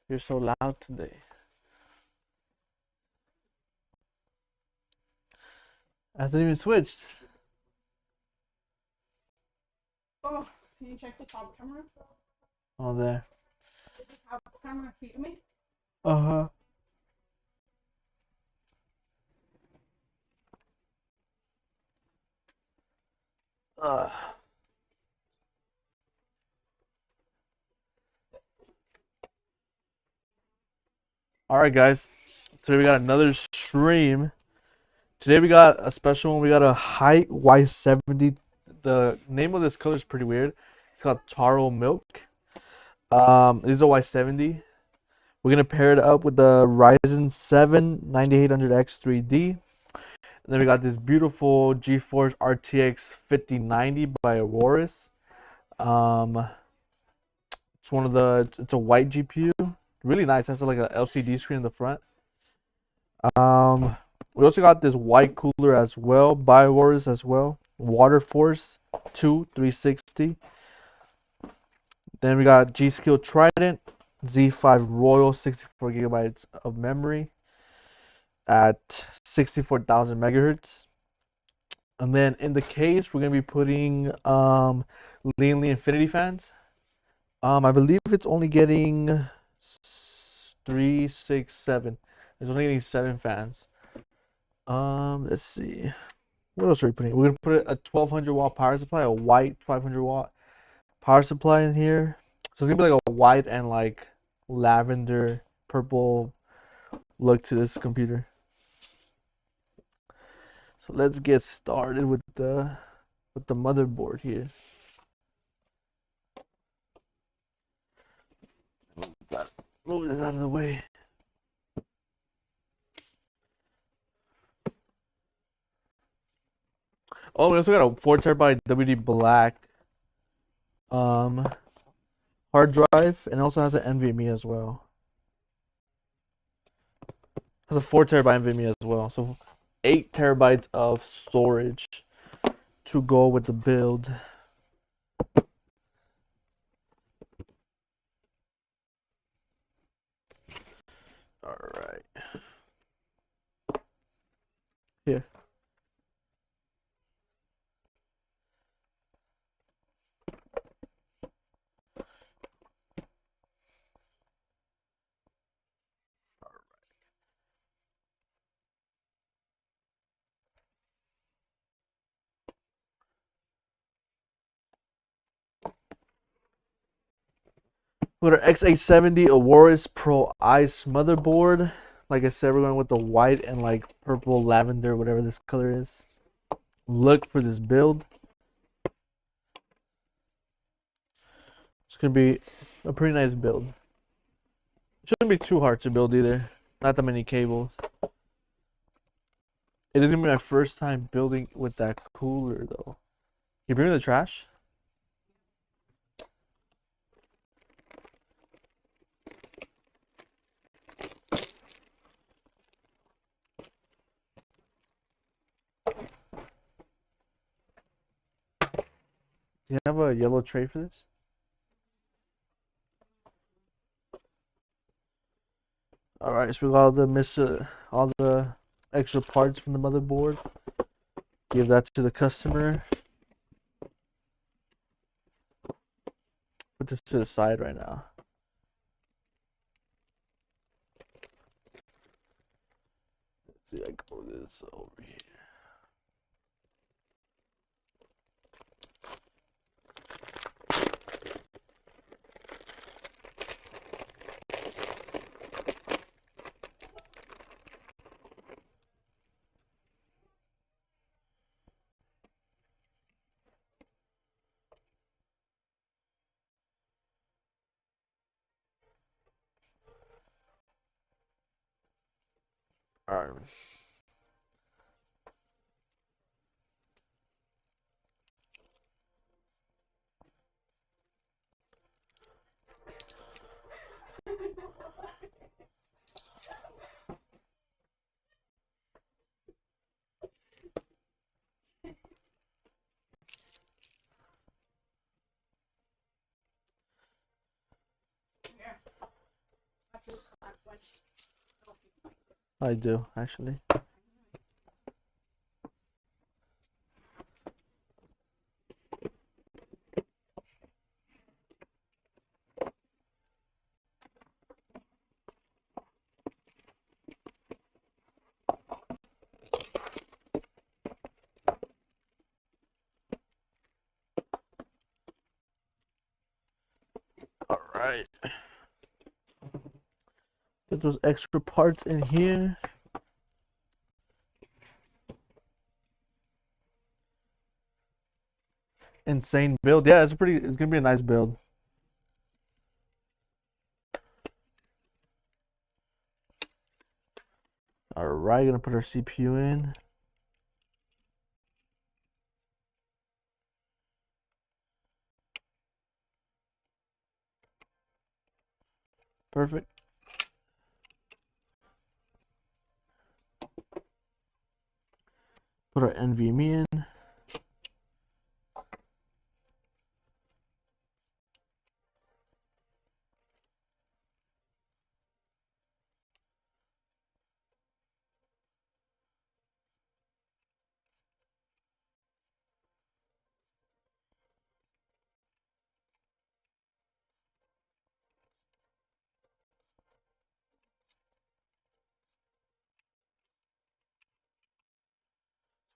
You're so loud today. I hasn't even switched. Oh, can you check the top camera? Oh, there. Is the top camera feed me? Uh-huh. Uh. All right, guys. Today we got another stream. Today we got a special one. We got a HYTE Y70. The name of this color is pretty weird. It's called Taro Milk. It is a Y70. We're gonna pair it up with the Ryzen 7 9800X3D. And then we got this beautiful GeForce RTX 5090 by AORUS. Um, it's a white GPU. Really nice. It has like a LCD screen in the front. Um, we also got this white cooler as well, by AORUS as well. Waterforce 2 360. Then we got G-Skill Trident, Z5 Royal 64 gigabytes of memory at 64,000 megahertz. And then in the case, we're gonna be putting Lian Infinity fans. I believe it's only getting 3, 6, 7. It's only getting 7 fans. Let's see. What else are we putting? We're gonna put a 1200 watt power supply, a white 500 watt power supply in here. So it's gonna be like a white and like lavender purple look to this computer. So let's get started with the motherboard here. Move this out of the way. Oh, we also got a 4 terabyte WD Black um hard drive, and it also has an NVMe as well. Has a 4 terabyte NVMe as well. So 8 terabytes of storage to go with the build. All right. Here. With our X870 AORUS Pro Ice motherboard. Like I said, we're going with the white and like purple lavender, whatever this color is. Look for this build. It's gonna be a pretty nice build. It shouldn't be too hard to build either. Not that many cables. It is gonna be my first time building with that cooler though. You bring me the trash? Do you have a yellow tray for this? Alright, so we got all the extra parts from the motherboard. Give that to the customer. Put this to the side right now. Let's see, I can move this over here. Alright. I do actually. All right. Get those extra parts in here. Insane build. Yeah, it's gonna be a nice build. All right, gonna put our CPU in. Perfect. Put our NVMe in.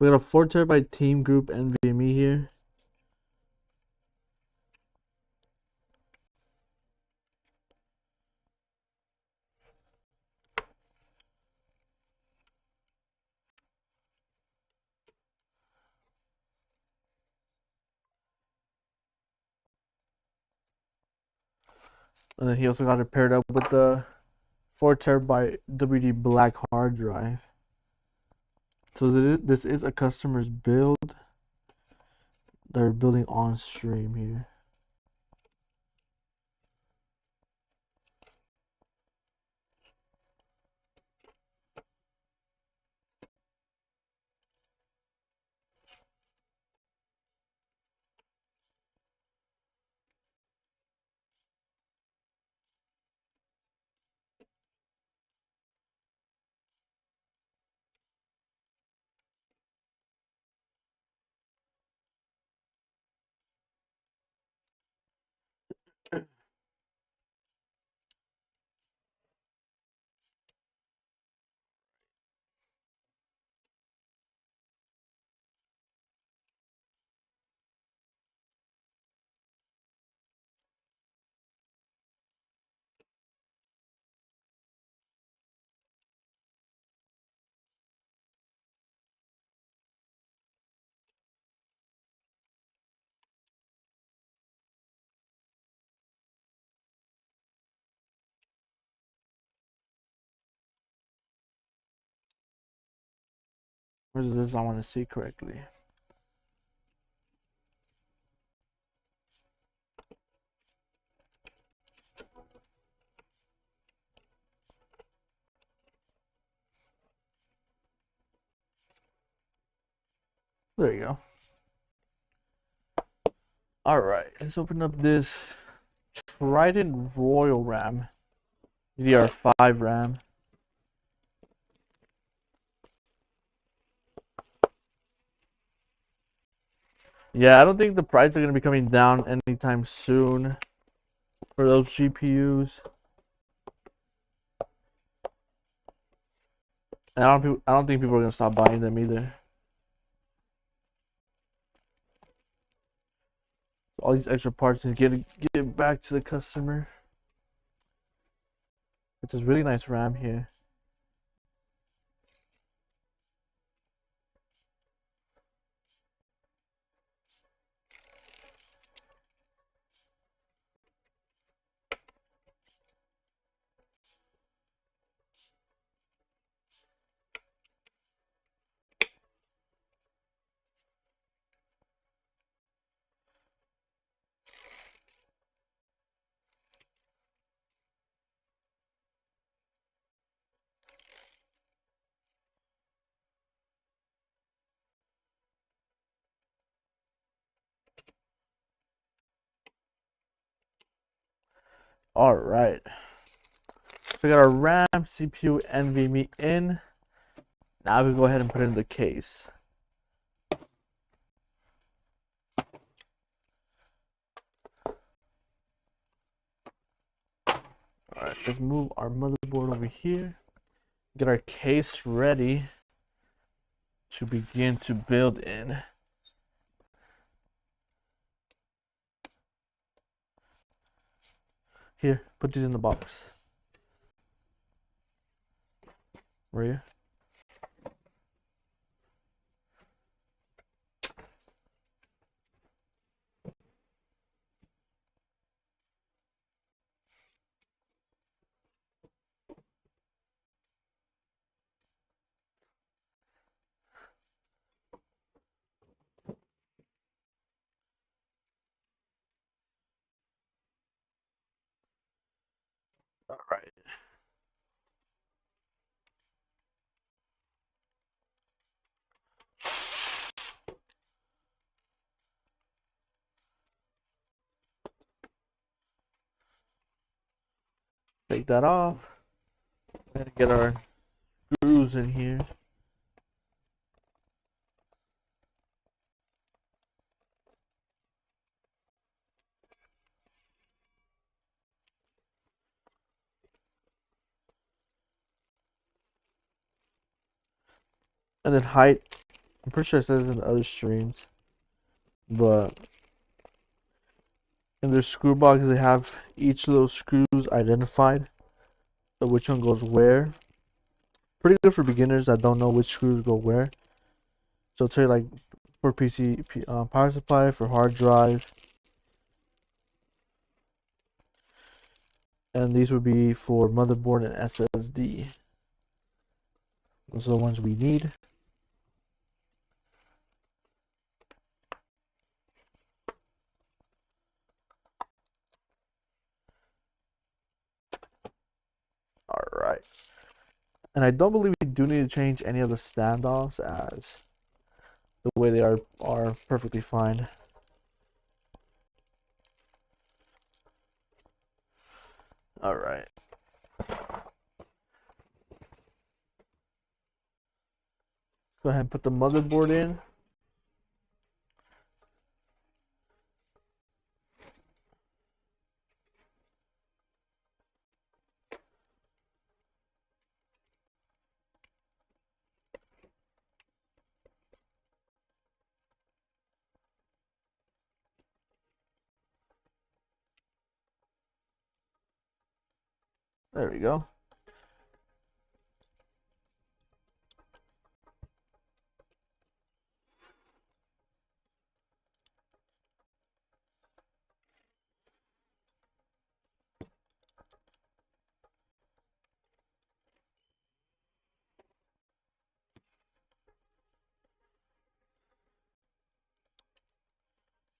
We got a 4 terabyte team group NVMe here. And then he also got it paired up with the 4 terabyte WD black hard drive. So this is a customer's build. They're building on stream here. Where does this I want to see correctly? There you go. All right, let's open up this Trident Royal RAM, DDR5 RAM. Yeah, I don't think the prices are gonna be coming down anytime soon for those GPUs. And I don't think people are gonna stop buying them either. All these extra parts and get it back to the customer. It's this really nice RAM here. All right. So we got our RAM, CPU, NVMe in. Now we go ahead and put it in the case. Alright, let's move our motherboard over here. Get our case ready to begin to build in. Here, put these in the box. Where are you? Alright. Take that off. And get our screws in here. And then HYTE. I'm pretty sure it says in other streams. But in their screw box, they have each of those screws identified. So which one goes where. Pretty good for beginners that don't know which screws go where. So it'll tell you like for PC power supply, for hard drive. And these would be for motherboard and SSD. Those are the ones we need. Alright. And I don't believe we do need to change any of the standoffs, as the way they are perfectly fine. Alright. Go ahead and put the motherboard in. There we go.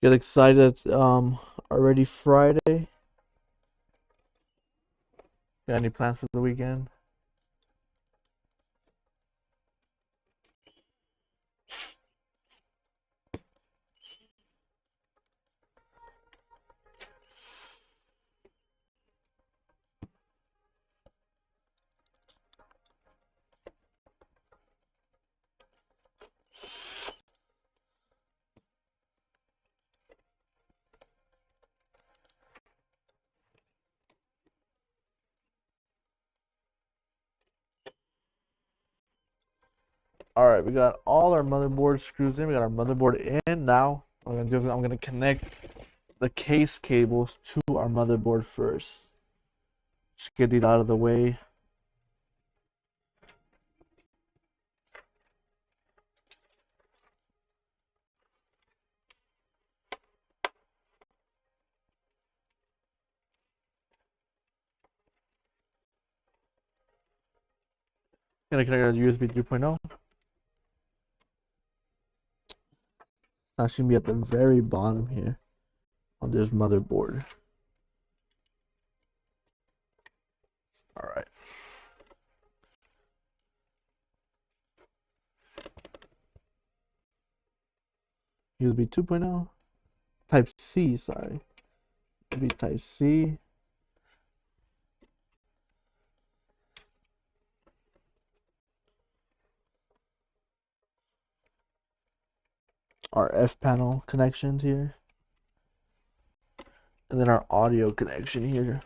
Get excited, it's already Friday. Got any plans for the weekend? Alright, we got all our motherboard screws in. We got our motherboard in. Now, what I'm gonna do is I'm gonna connect the case cables to our motherboard first. Just get these out of the way. Gonna connect our USB 3.0. That's gonna be at the very bottom here on this motherboard. Alright. USB 2.0. Type C, sorry. USB Type C. our F panel connections here, and then our audio connection here.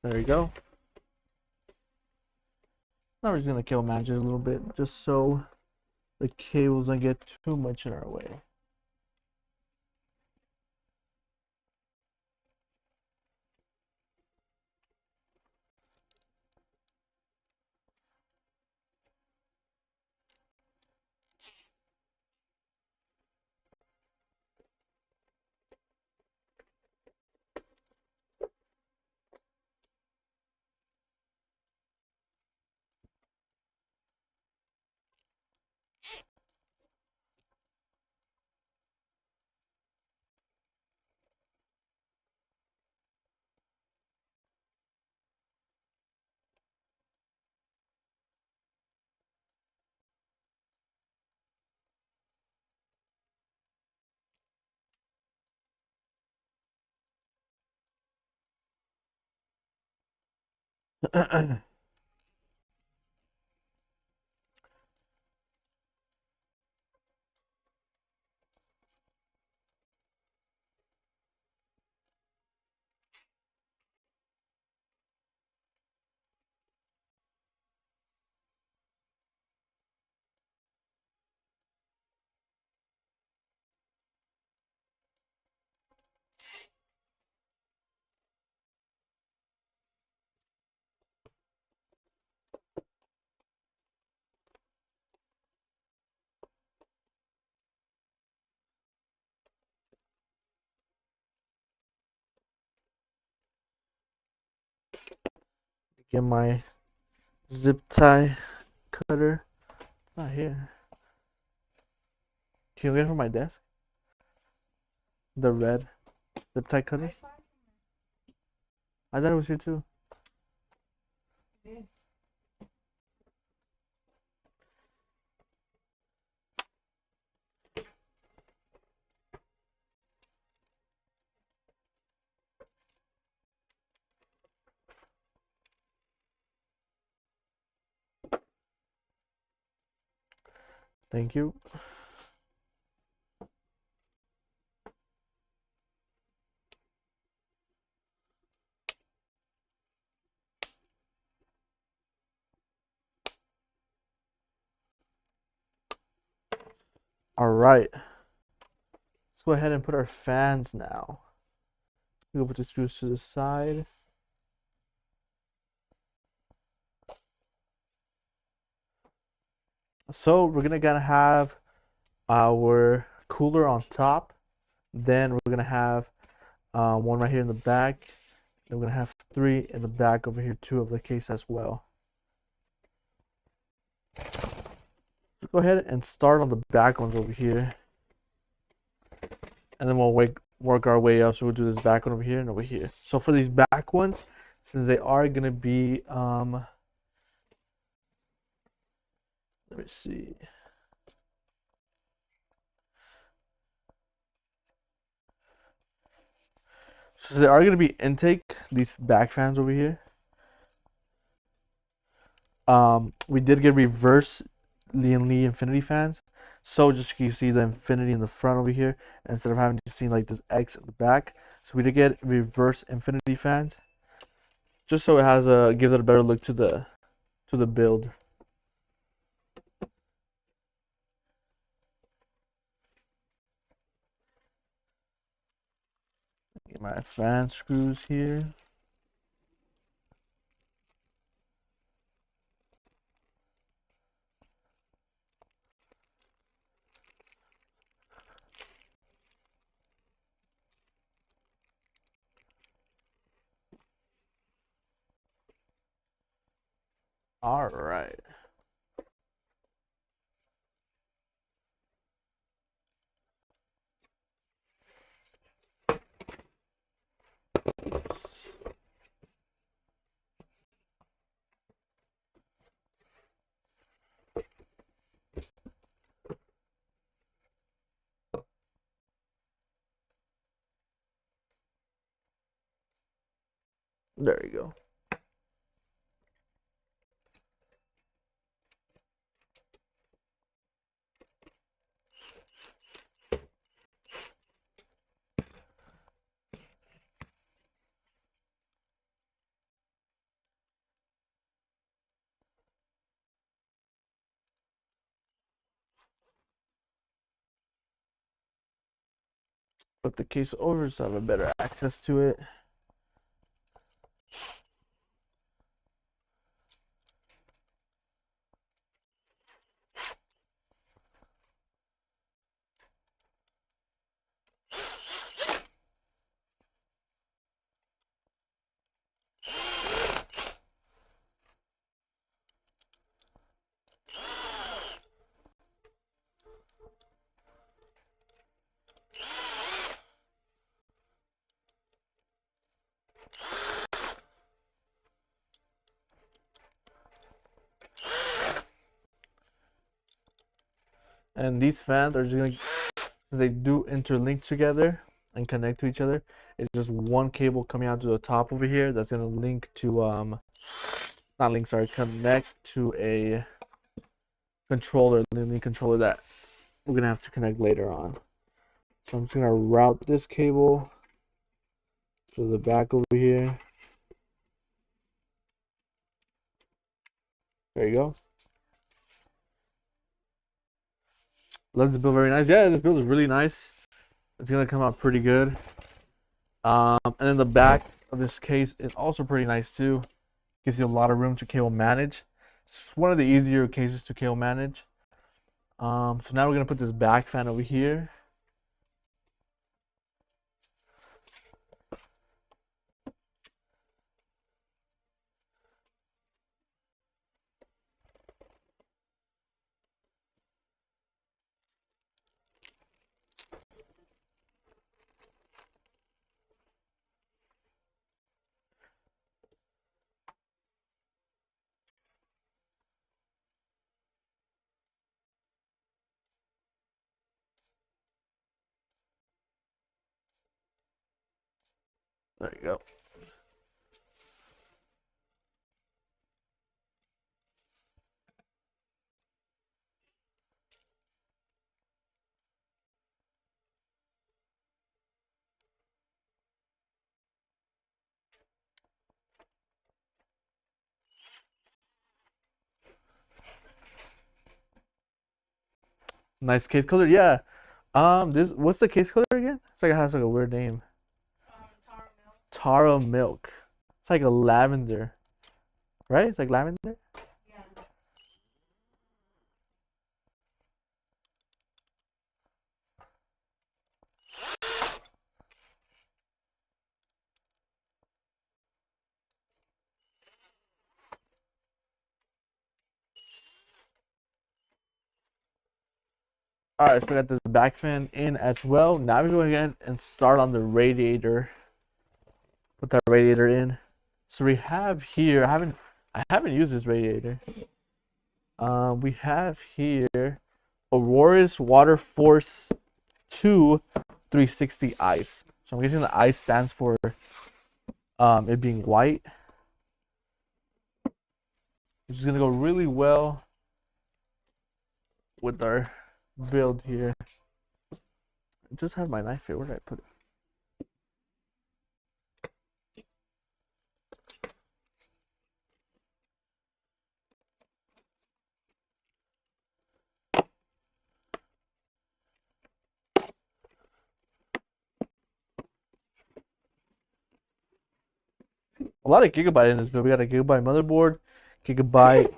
There you go. Now we're just gonna kill match it a little bit, just so the cables don't get too much in our way. Get my zip tie cutter. Not here. Can you get it from my desk? The red zip tie cutters? I thought it was here too. It is. Thank you. All right. Let's go ahead and put our fans now. We'll put the screws to the side. So we're gonna have our cooler on top. Then we're gonna have one right here in the back. And we're gonna have three in the back over here too of the case as well. Let's go ahead and start on the back ones over here. And then we'll work our way up. So we'll do this back one over here and over here. So for these back ones, since they are gonna be let me see. So they are gonna be intake, these back fans over here. We did get reverse Lian infinity fans. So just you see the infinity in the front over here instead of having to see like this X at the back. So we did get reverse infinity fans. Just so it has gives it a better look to the build. Get my fan screws here. All right. There you go. flip the case over so I have a better access to it. And these fans are just gonna, they do interlink together and connect to each other. It's just one cable coming out to the top over here that's gonna link to not link, sorry, connect to a controller, linear controller that we're gonna have to connect later on. So I'm just gonna route this cable to the back over here. There you go. Looks this build very nice. Yeah, this build is really nice. It's gonna come out pretty good. And then the back of this case is also pretty nice too. Gives you a lot of room to cable manage. It's one of the easier cases to cable manage. So now we're gonna put this back fan over here. There you go. Nice case color, yeah. This what's the case color again? It's like it has like a weird name. Taro milk. Taro milk. It's like a lavender, right? It's like lavender. Yeah. All right, so we got this back fan in as well. Now we go ahead and start on the radiator. Put that radiator in. So we have here. I haven't used this radiator. We have here AORUS Waterforce 2 360 ice. So I'm guessing the ice stands for it being white, which is gonna go really well with our build here. I just have my knife here. Where did I put it? A lot of gigabyte in this build. We got a gigabyte motherboard, gigabyte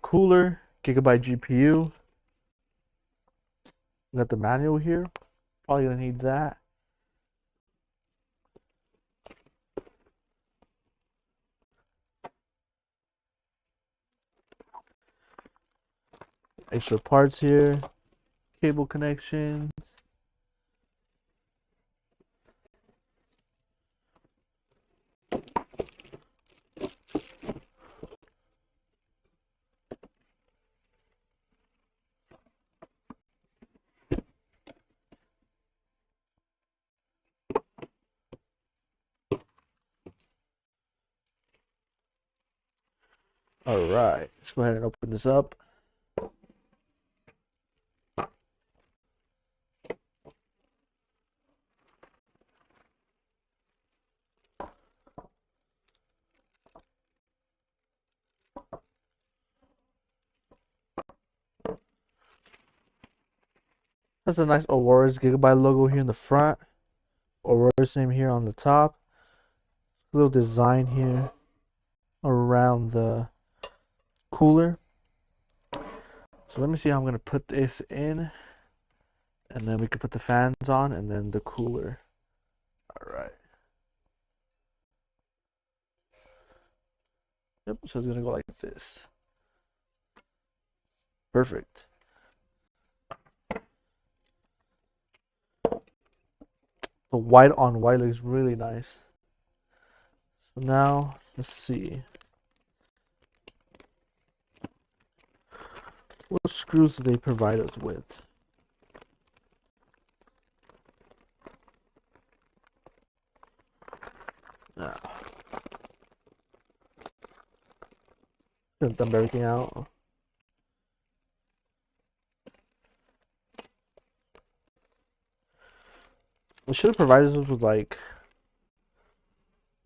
cooler, gigabyte GPU. We got the manual here. Probably gonna need that. Extra parts here. Cable connection. All right, let's go ahead and open this up. Has a nice AORUS Gigabyte logo here in the front. AORUS name here on the top. A little design here around the cooler. So let me see how I'm going to put this in. And then we can put the fans on and then the cooler. Alright. Yep, so it's going to go like this. Perfect. The white on white looks really nice. So now, let's see. What screws do they provide us with? Now, gonna dump everything out. We should have provided us with like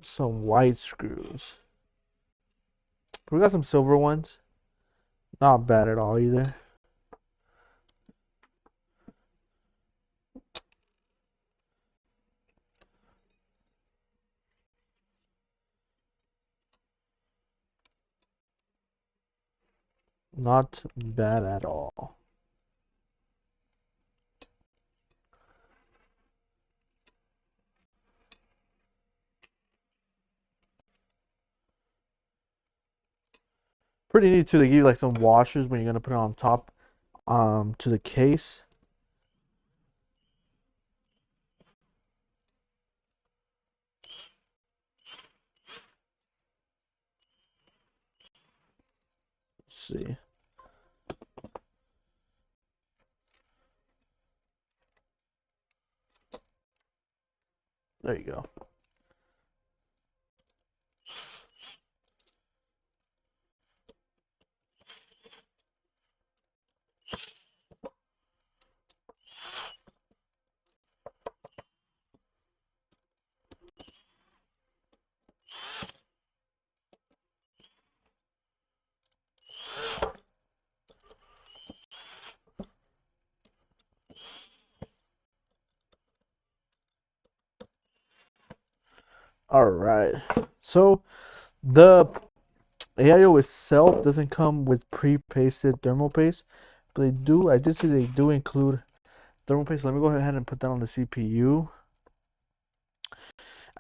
some white screws. We got some silver ones. Not bad at all either. Not bad at all. Pretty neat too. They give you like some washers when you're gonna put it on top to the case. Let's see. There you go. Alright. So the AIO itself doesn't come with pre-pasted thermal paste, but they do. I did see they do include thermal paste. Let me go ahead and put that on the CPU.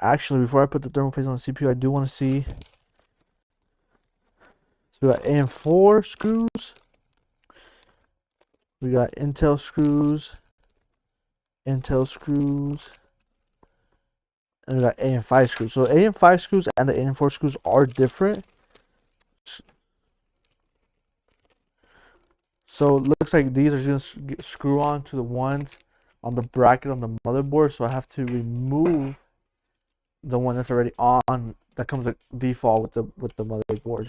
Actually, before I put the thermal paste on the CPU, I do want to see. So we got AM4 screws. We got Intel screws. Intel screws. And we got AM5 screws. So AM5 screws and the AM4 screws are different. So it looks like these are just going to screw on to the ones on the bracket on the motherboard. So I have to remove the one that's already on that comes at default with the motherboard.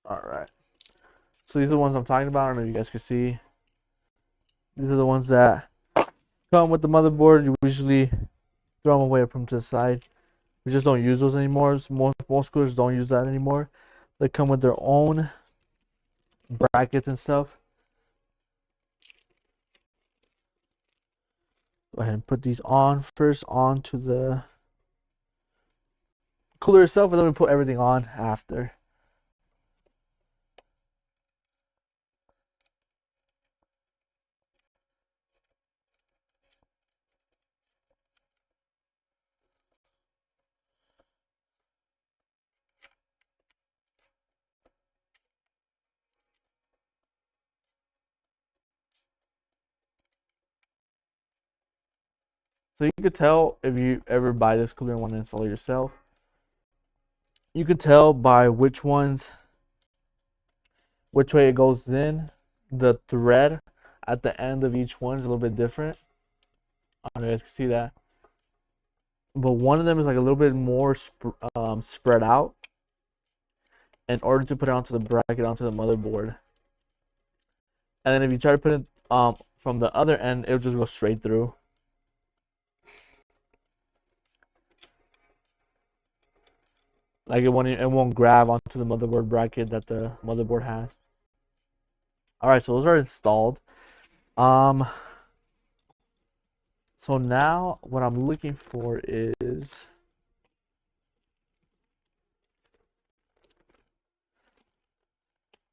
Alright. So these are the ones I'm talking about. I don't know if you guys can see. These are the ones that come with the motherboard. You usually throw them away or put them to the side. We just don't use those anymore. Most coolers don't use that anymore. They come with their own brackets and stuff. Go ahead and put these on first onto the cooler itself, and then we put everything on after. So you could tell if you ever buy this cooler and want to install it yourself. You could tell by which way it goes in. The thread at the end of each one is a little bit different. I don't know if you guys can see that. But one of them is like a little bit more spread out in order to put it onto the bracket, onto the motherboard. And then if you try to put it from the other end, it'll just go straight through. Like it won't grab onto the motherboard bracket that the motherboard has. All right, so those are installed. Um, so now what I'm looking for is,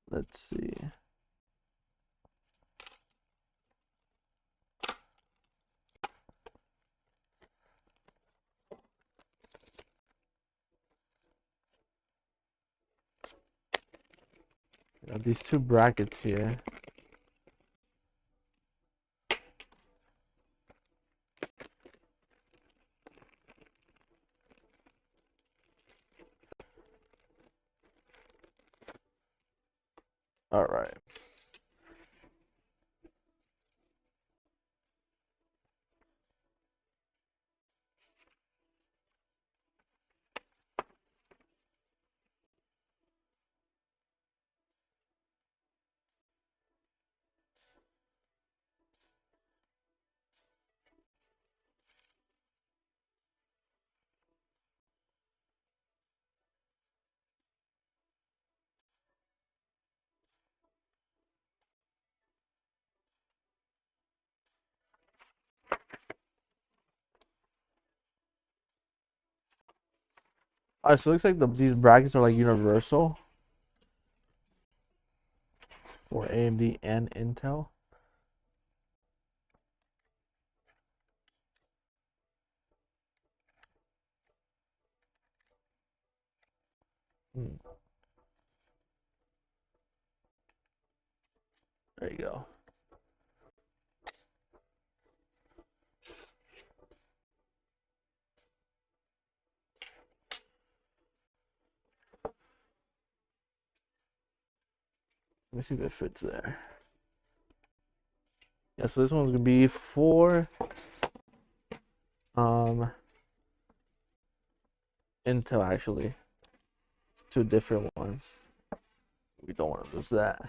let's see. I have these two brackets here. All right. All right, so it looks like these brackets are like universal for AMD and Intel. Hmm. There you go. Let me see if it fits there. Yeah, so this one's gonna be for Intel actually. It's two different ones. We don't want to lose that.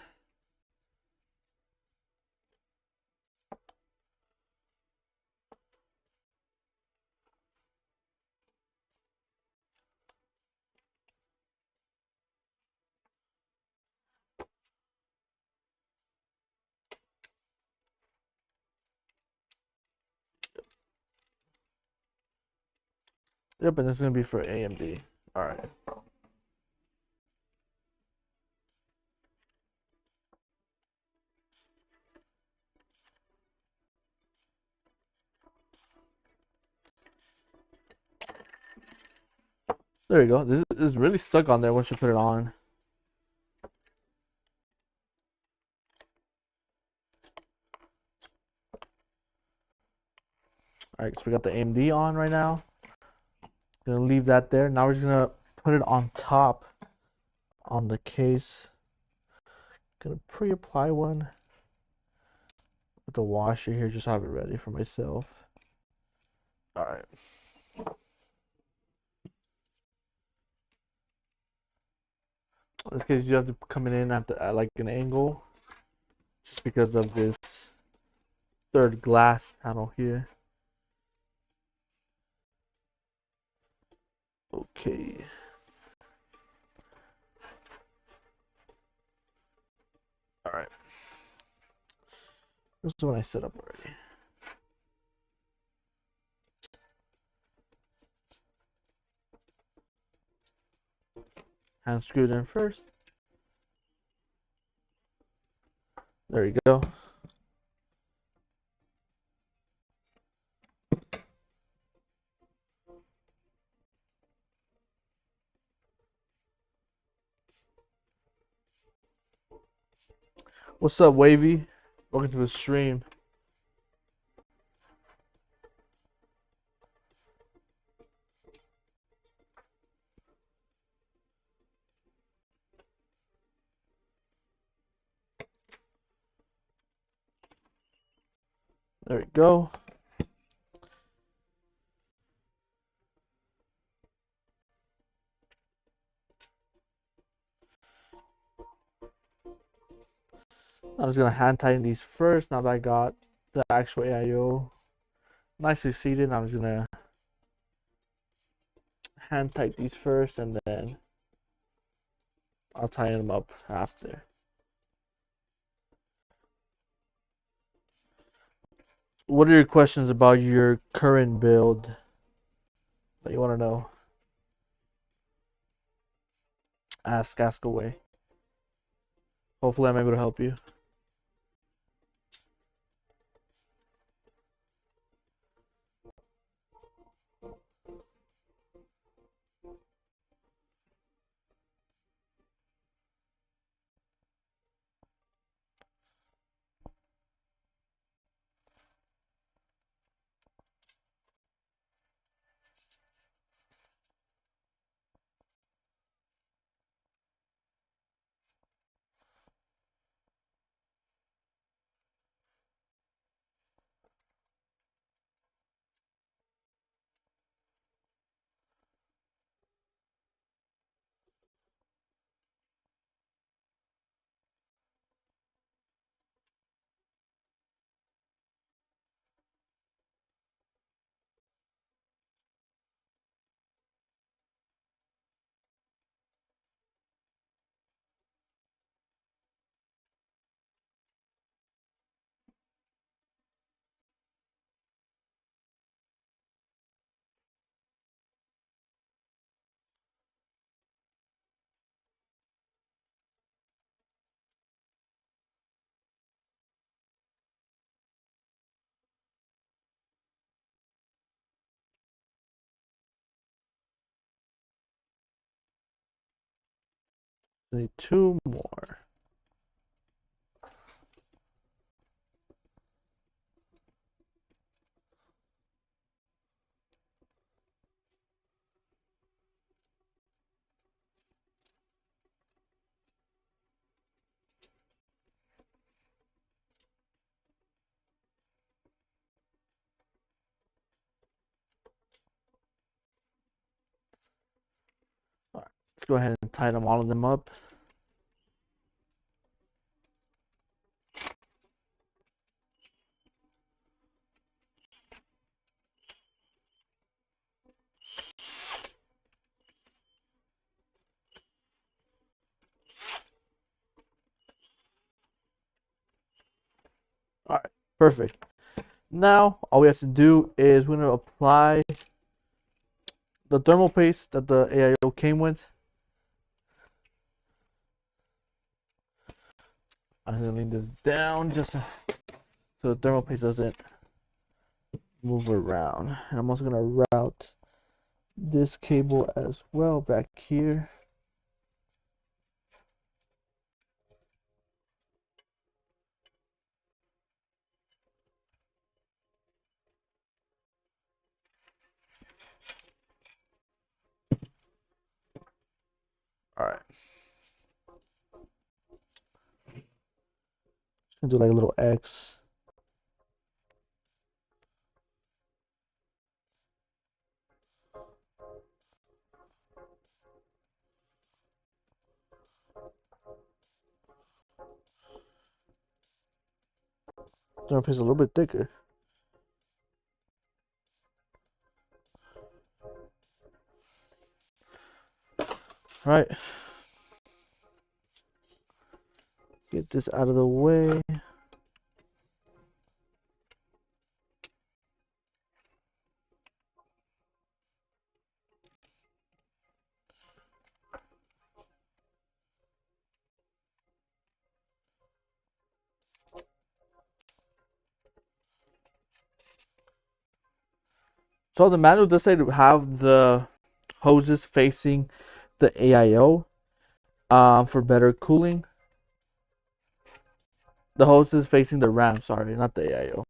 Yep, and this is gonna be for AMD. All right. There you go. This is really stuck on there once you put it on. All right, so we got the AMD on right now. Gonna leave that there. Now we're just gonna put it on top on the case. Gonna pre-apply one with the washer here, just have it ready for myself. All right. In this case, you have to come in at like an angle, just because of this third glass panel here. Okay. All right. This is what I set up already. Hand screwed in first. There you go. What's up, Wavy? Welcome to the stream. There we go. I'm just gonna hand tighten these first. Now that I got the actual AIO nicely seated, I'm just gonna hand tighten these first, and then I'll tighten them up after. What are your questions about your current build that you want to know? Ask away. Hopefully I'm able to help you. I need two more. All right, let's go ahead and tighten all of them up. All right, perfect. Now all we have to do is we're gonna apply the thermal paste that the AIO came with. I'm gonna lean this down just so the thermal paste doesn't move around. And I'm also gonna route this cable as well back here. All right. Just gonna do like a little X. Thermal paste a little bit thicker. All right. Get this out of the way. So the manual does say to have the hoses facing the AIO for better cooling. The hoses facing the RAM, sorry, not the AIO.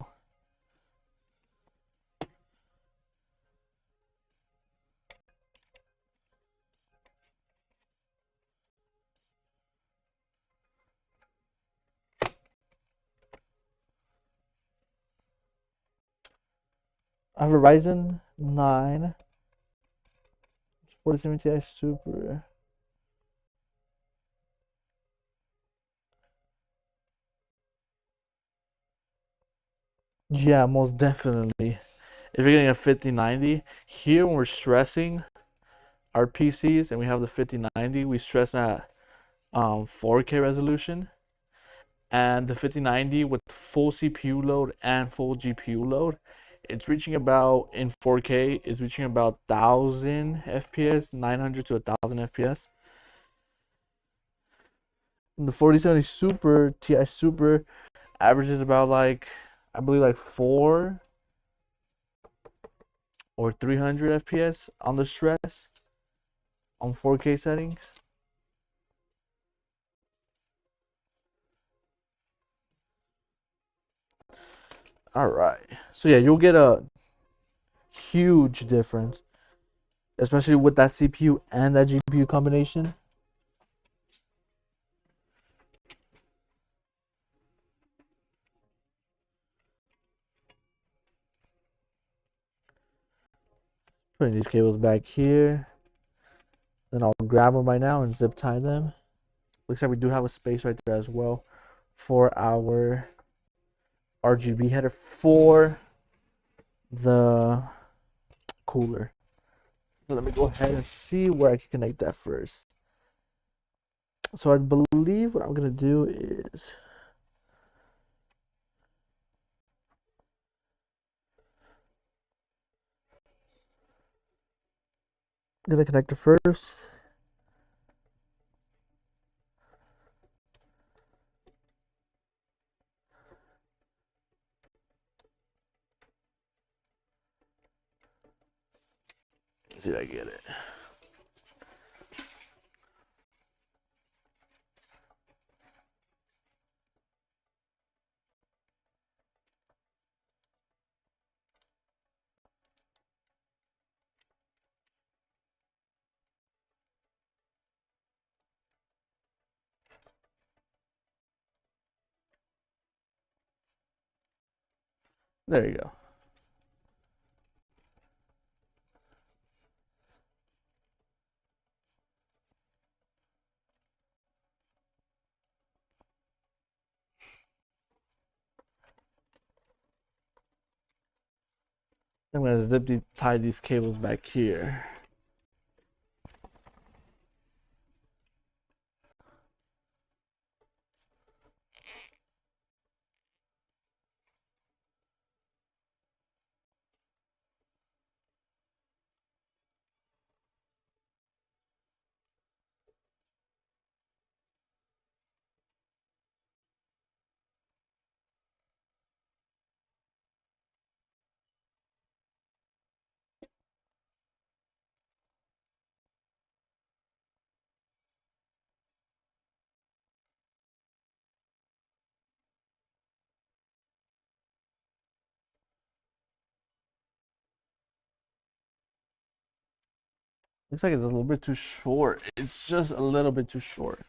I have a Ryzen 9 47 Ti Super. Yeah, most definitely. If you're getting a 5090, here when we're stressing our PCs and we have the 5090, we stress at 4K resolution, and the 5090 with full CPU load and full GPU load, it's reaching about in 4K, it's reaching about 1000 FPS, 900 to 1000 FPS. And the 4070 Super, Ti Super averages about like, I believe like 4 or 300 FPS on the stress on 4K settings. All right. So yeah, you'll get a huge difference, especially with that CPU and that GPU combination. Putting these cables back here. Then I'll grab them right now and zip tie them. Looks like we do have a space right there as well for our RGB header for the cooler. So let me go ahead and see where I can connect that first. So I believe what I'm gonna do is I'm gonna connect it first. Let's see if I get it. There you go. I'm gonna tie these cables back here. Looks like it's a little bit too short. It's just a little bit too short.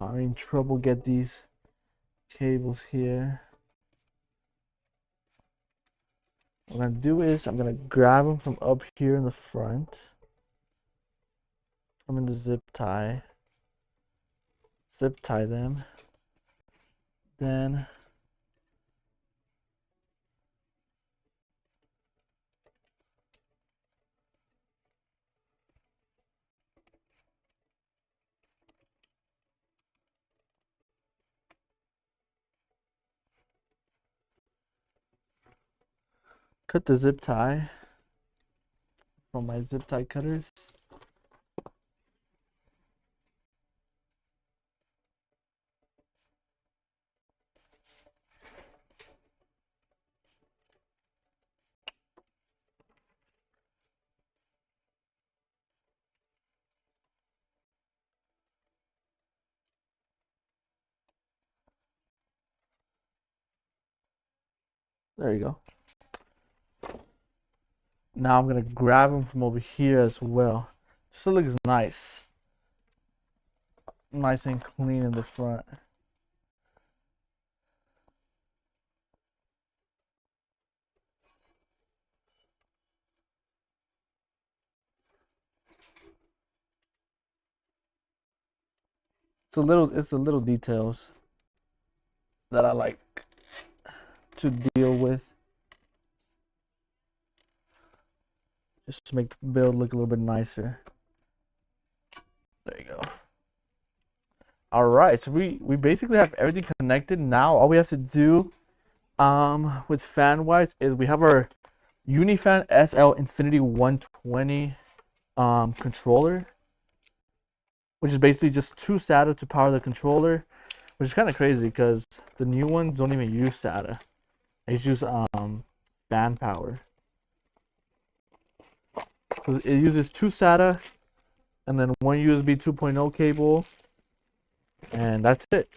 I'm having trouble get these cables here. What I'm gonna do is I'm gonna grab them from up here in the front. I'm in the zip tie them. Then cut the zip tie from my zip tie cutters. There you go. Now I'm gonna grab them from over here as well. Just so it looks nice. Nice and clean in the front. It's the little details that I like to deal with. just to make the build look a little bit nicer. There you go. Alright, so we basically have everything connected. Now all we have to do with fan wise is we have our Unifan SL Infinity 120 controller, which is basically just 2 SATA to power the controller, which is kind of crazy because the new ones don't even use SATA. They use fan power. So it uses 2 SATA and then 1 USB 2.0 cable, and that's it.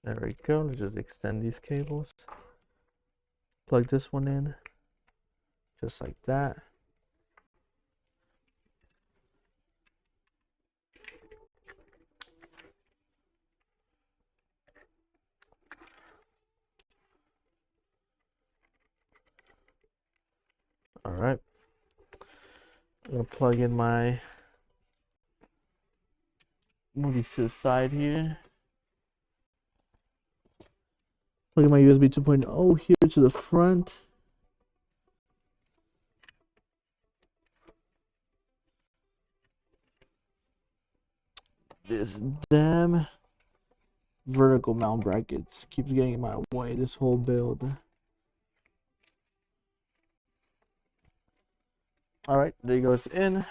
There we go. Let's just extend these cables. Plug this one in, just like that. Alright. I'm gonna plug in my, move these to the side here. Plug in my USB 2.0 here to the front. This damn vertical mount brackets keeps getting in my way this whole build. Alright, there goes in.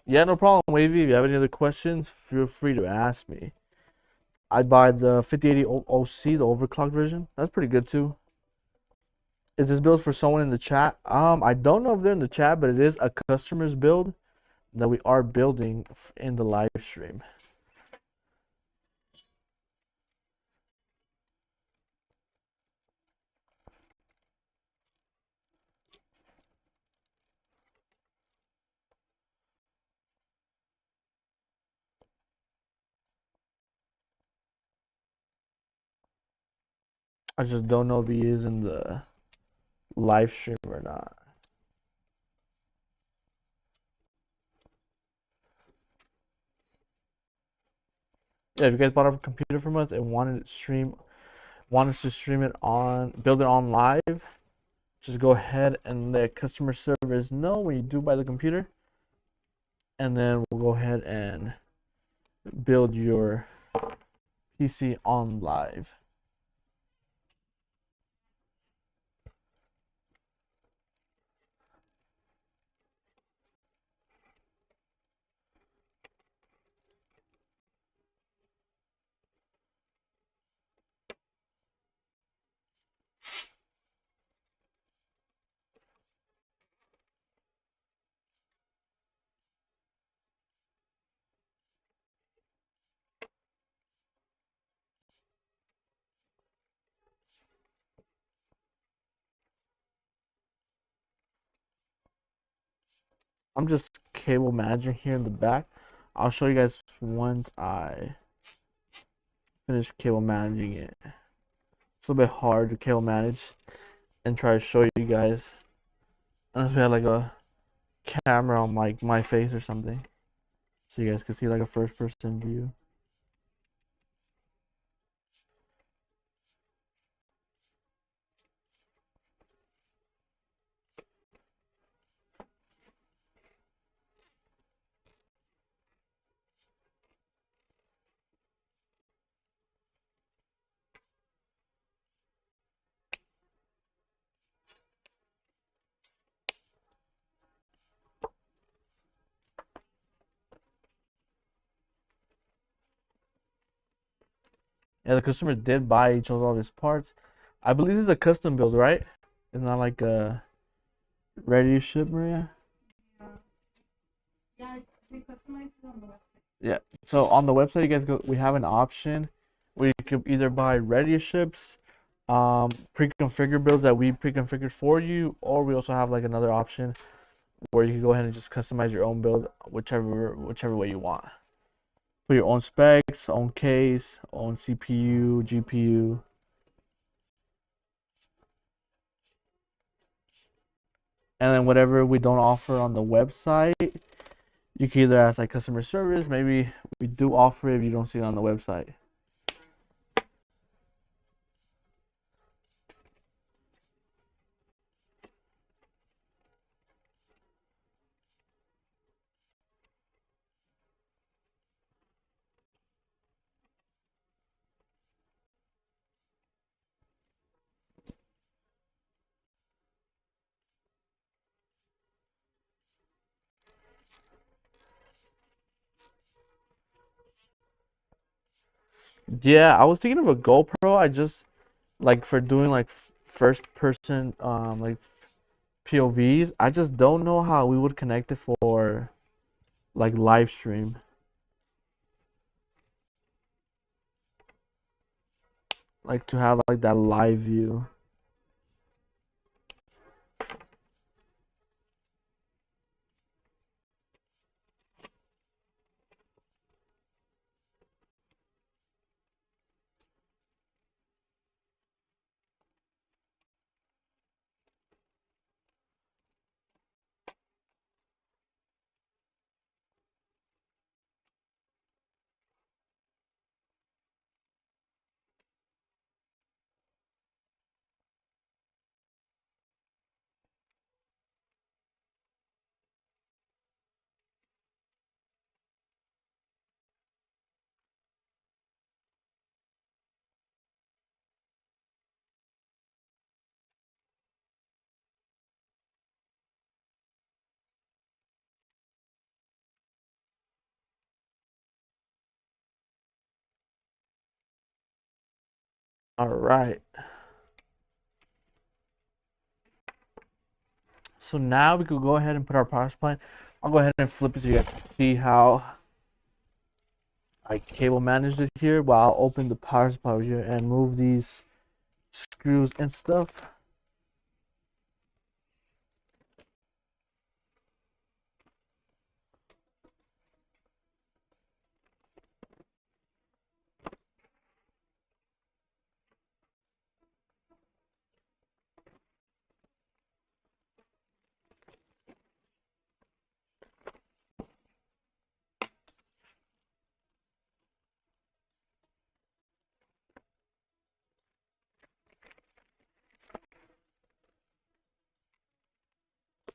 Yeah, no problem, Wavy. If you have any other questions, feel free to ask me. I buy the 5080 OC, the overclocked version. That's pretty good too. Is this build for someone in the chat? I don't know if they're in the chat, but it is a customer's build that we are building in the live stream. I just don't know if he is in the live stream or not. Yeah, if you guys bought a computer from us and want us to stream it on, build it on live, just go ahead and let customer service know when you do buy the computer, and then we'll go ahead and build your PC on live. I'm just cable managing here in the back. I'll show you guys once I finish cable managing it. It's a little bit hard to cable manage and try to show you guys unless we had like a camera on like my face or something, so you guys could see like a first person view. Yeah, the customer did buy each of all his parts. I believe this is a custom build, right? It's not like a ready to ship, Maria. Yeah, they customize it on the website. Yeah. So on the website, you guys go. We have an option where you could either buy ready ships, pre-configured builds that we pre-configured for you, or we also have like another option where you can go ahead and just customize your own build, whichever way you want. Put your own specs, own case, own CPU, GPU. And then whatever we don't offer on the website, you can either ask like customer service. Maybe we do offer it if you don't see it on the website. Yeah, I was thinking of a GoPro. I just like for doing like first person like POVs. I just don't know how we would connect it for like live stream. Like to have like that live view. All right. So now we could go ahead and put our power supply. I'll go ahead and flip it so you guys can see how I cable managed it here while I'll open the power supply over here and move these screws and stuff.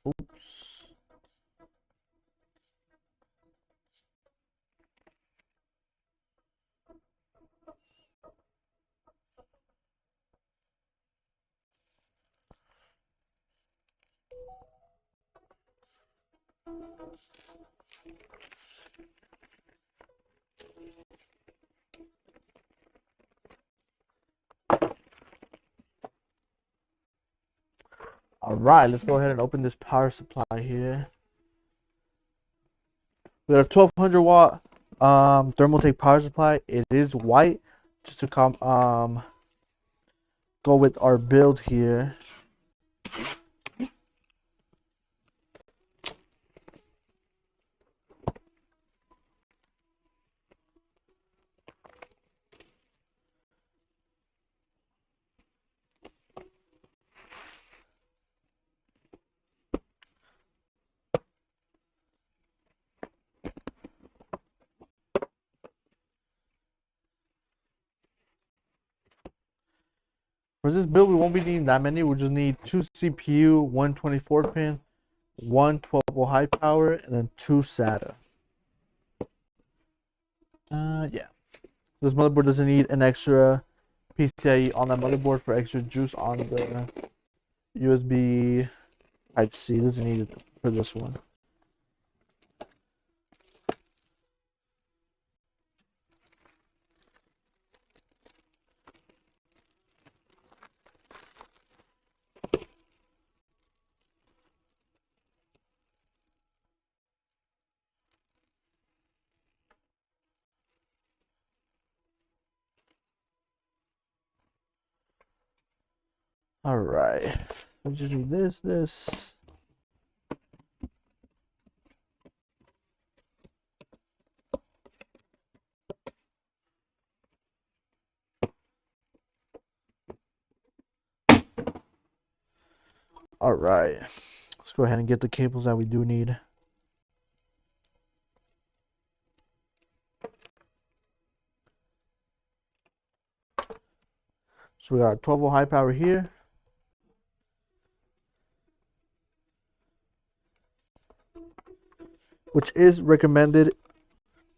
Oops. All right, let's go ahead and open this power supply here. We got a 1200 watt Thermaltake power supply. It is white, just to go with our build here. For this build, we won't be needing that many. We'll just need 2 CPU, 1 24 pin, 1 12-volt high power, and then 2 SATA. Yeah. This motherboard doesn't need an extra PCIe on that motherboard for extra juice on the USB Type-C. It doesn't need it for this one. All right. We just need this. All right. Let's go ahead and get the cables that we do need. So we got 12 volt high power here. Which is recommended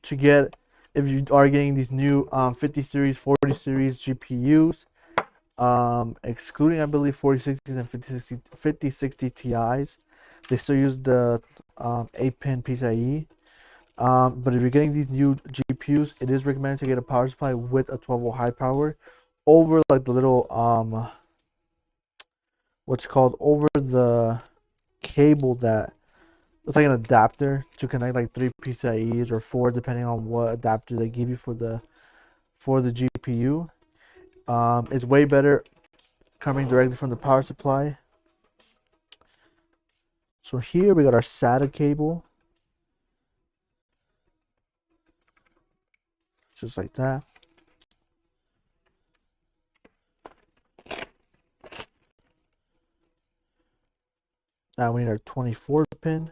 to get if you are getting these new 50 series, 40 series GPUs, excluding I believe 4060s and 5060 Ti's. They still use the 8-pin PCIe. But if you're getting these new GPUs, it is recommended to get a power supply with a 12 volt high power over like the little what's called over the cable that it's like an adapter to connect like 3 PCIe's or 4 depending on what adapter they give you for the GPU. It's way better coming directly from the power supply. So here we got our SATA cable, just like that. Now we need our 24 pin.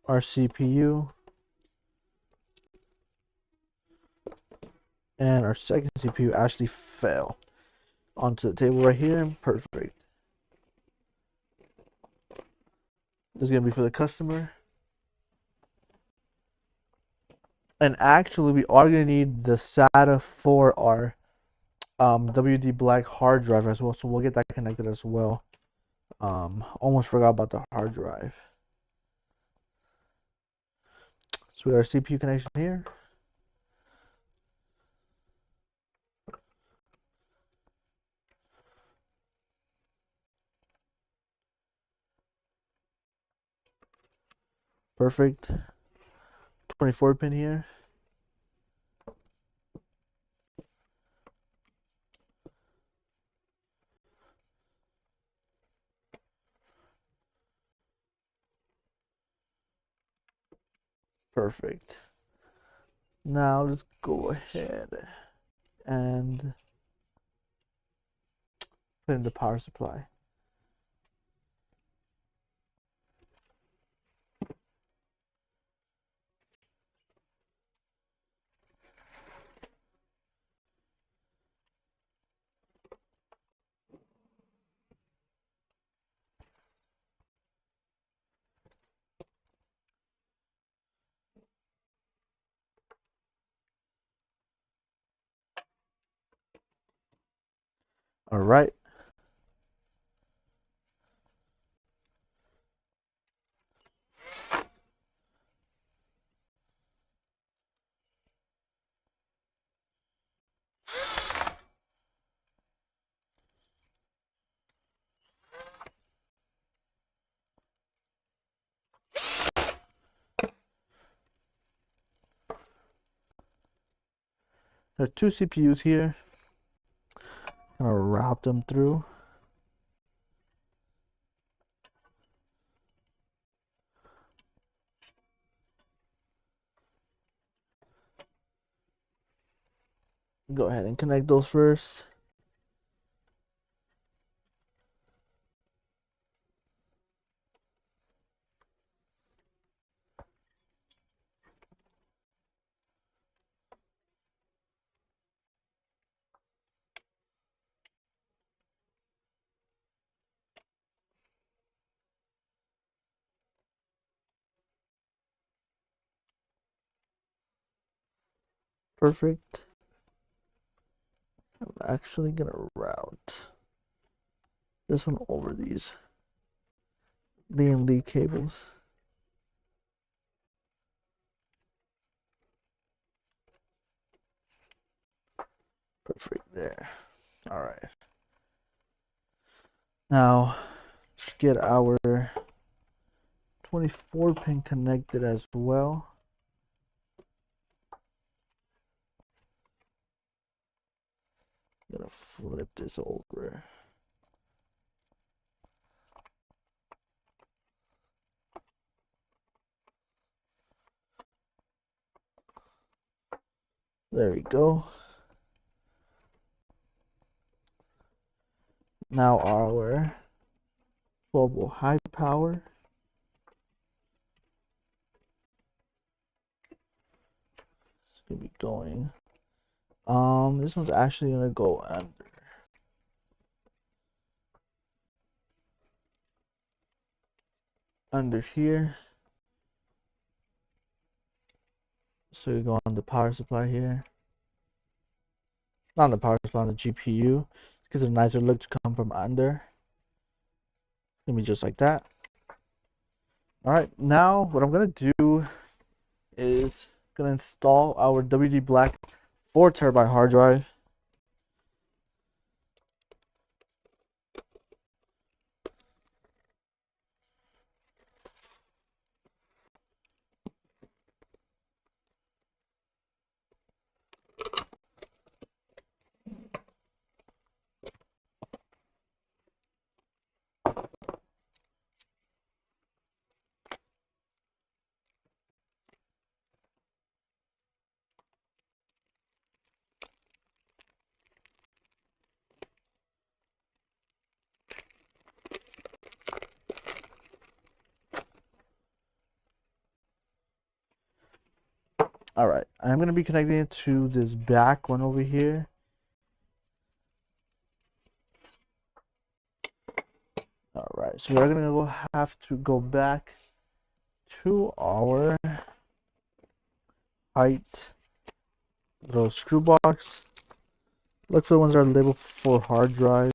Our CPU. And our second CPU actually fell onto the table right here. Perfect. This is going to be for the customer. And actually, we are going to need the SATA for our WD Black hard drive as well. So we'll get that connected as well. Almost forgot about the hard drive. So we got our CPU connection here. Perfect. 24 pin here. Perfect. Now let's go ahead and put in the power supply. All right. There are two CPUs here. I'm gonna route them through. Go ahead and connect those first. Perfect. I'm actually gonna route this one over these Lian cables. Perfect there. All right. Now let's get our 24 pin connected as well. I'm gonna flip this over. There we go. Now our 12-volt high power. It's gonna be going. This one's actually gonna go under here. So you go on the power supply here. Not on the power supply, on the GPU. Because a nicer look to come from under. Gonna be just like that. Alright, now what I'm gonna do is gonna install our WD Black 4TB hard drive. Alright, I'm going to be connecting it to this back one over here. Alright, so we're going to have to go back to our HYTE little screw box. Look for the ones that are labeled for hard drive.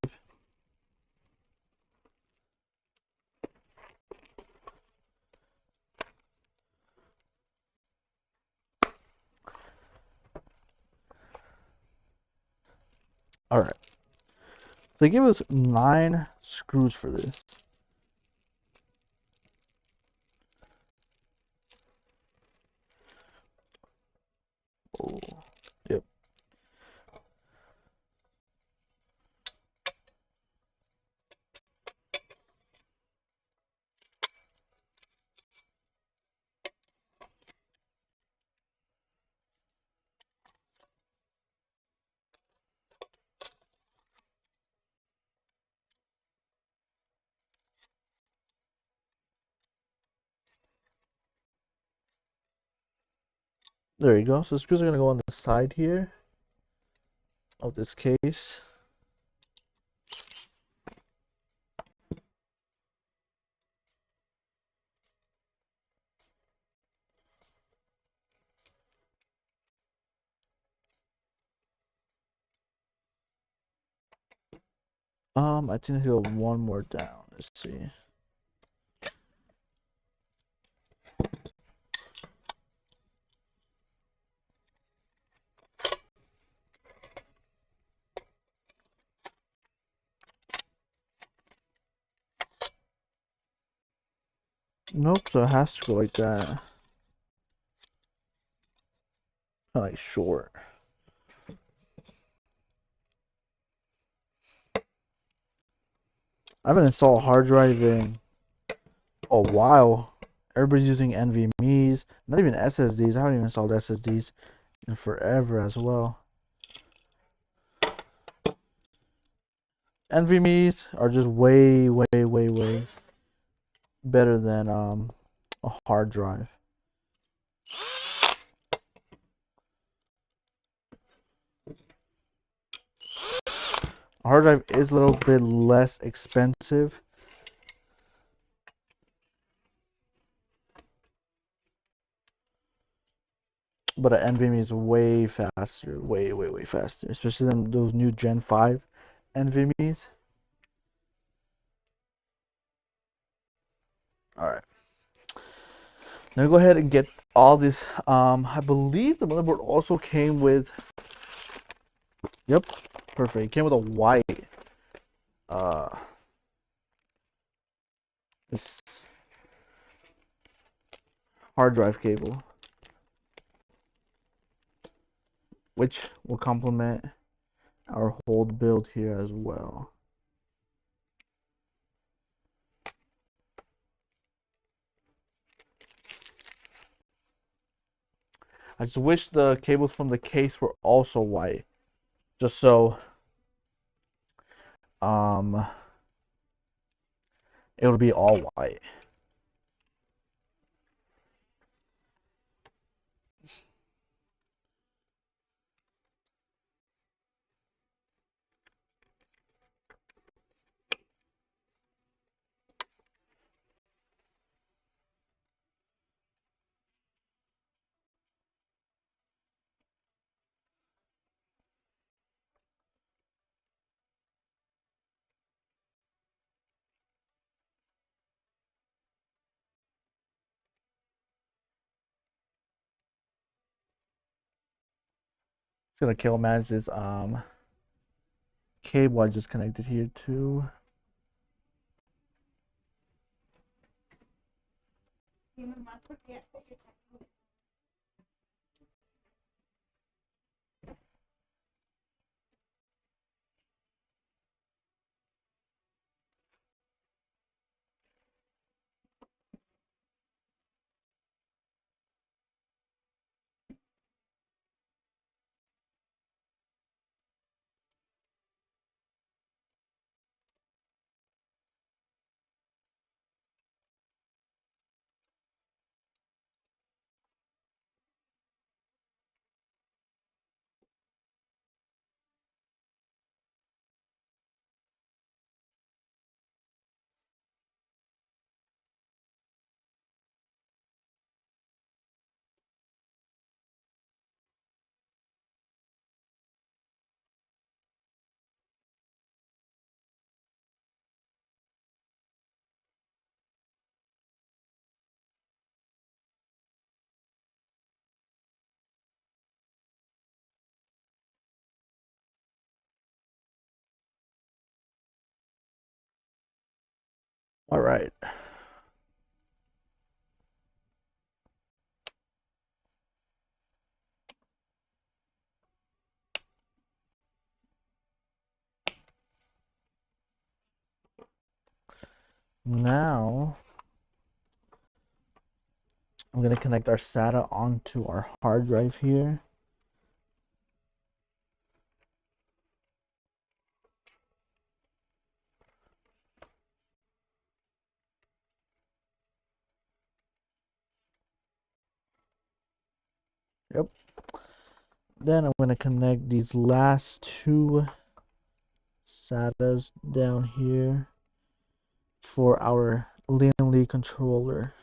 Alright, they give us 9 screws for this. Oh, yep. There you go. So the screws are going to go on the side here of this case. I think I go one more down. Let's see. Nope, so it has to go like that. Kind of like short. I haven't installed a hard drive in a while. Everybody's using NVMe's, not even SSDs. I haven't even installed SSDs in forever as well. NVMe's are just way better than a hard drive. A hard drive is a little bit less expensive. But an NVMe is way faster, way faster, especially than those new Gen 5 NVMe's. Alright. Now go ahead and get all this. I believe the motherboard also came with. Yep, perfect. It came with a white. This hard drive cable, which will complement our hold build here as well. I just wish the cables from the case were also white, just so um it would be all white. It's gonna kill manage this cable I just connected here too. All right. Now I'm gonna connect our SATA onto our hard drive here. Yep. Then I'm gonna connect these last two SATAs down here for our Lian controller.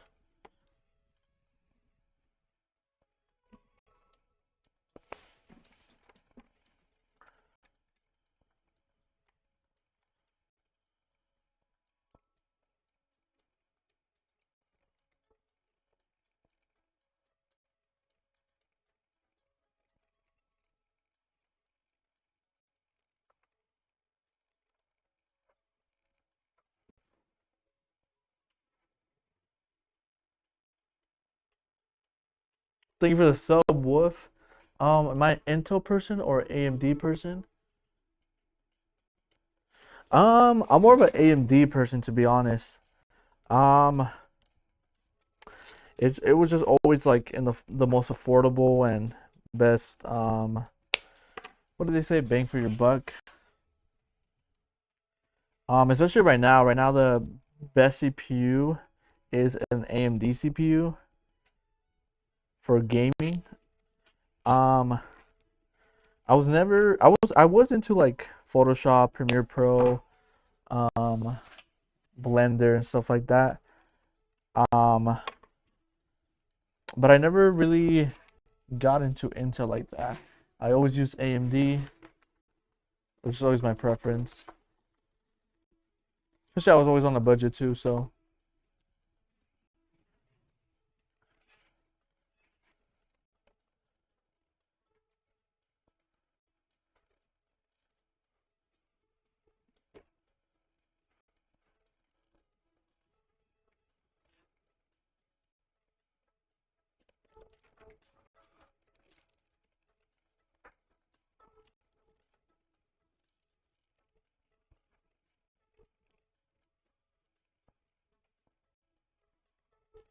Thank you for the sub, Wolf. Am I an Intel person or AMD person? I'm more of an AMD person to be honest. Um, it was just always like in the most affordable and best what do they say, bang for your buck. Especially right now. Right now the best CPU is an AMD CPU for gaming. Um, I was into like Photoshop, Premiere Pro, um, Blender and stuff like that. Um, but I never really got into Intel like that. I always used AMD, which is always my preference. Especially I was always on a budget too, so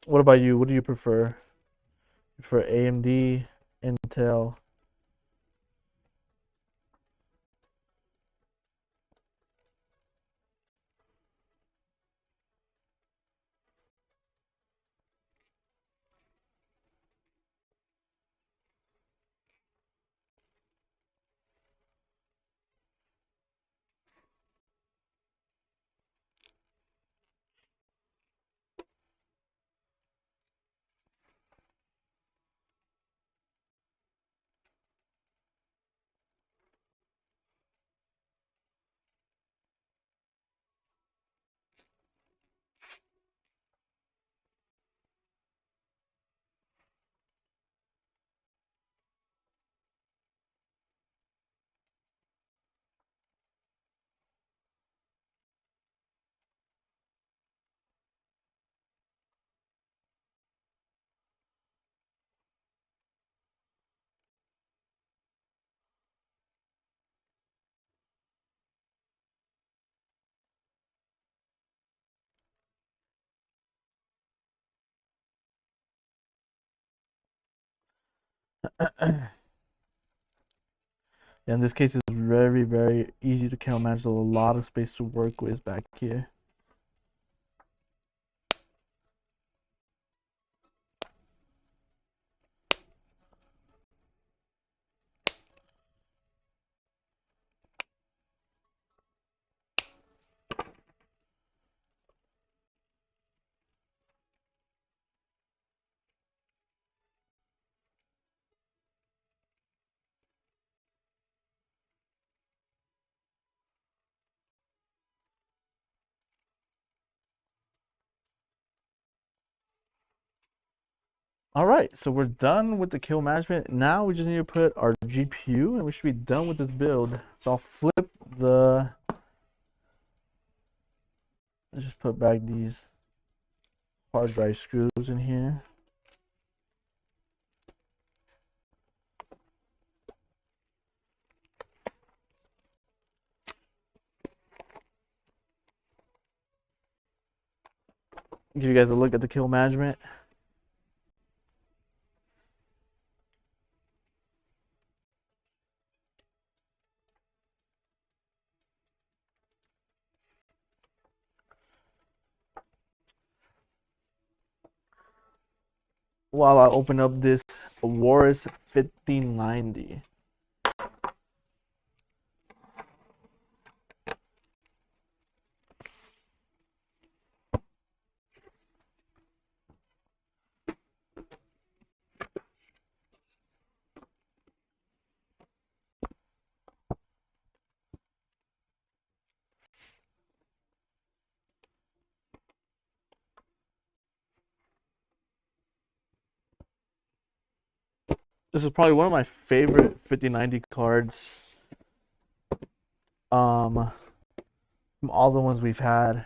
What about you? What do you prefer? You prefer AMD, Intel? In this case, it's very, very easy to count manage. There's a lot of space to work with back here. All right, so we're done with the kill management. Now we just need to put our GPU, and we should be done with this build. So I'll flip the. Let's just put back these hard drive screws in here. Give you guys a look at the kill management. While I open up this AORUS 5090. This is probably one of my favorite 5090 cards. From all the ones we've had.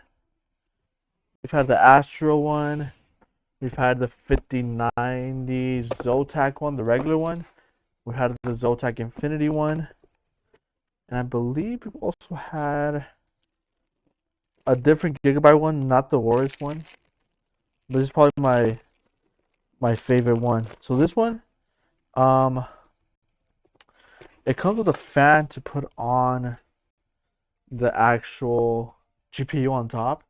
We've had the Astro one. We've had the 5090 Zotac one, the regular one. We had the Zotac Infinity one. And I believe we've also had a different Gigabyte one, not the AORUS one. But it's probably my favorite one. So this one, it comes with a fan to put on the actual GPU on top.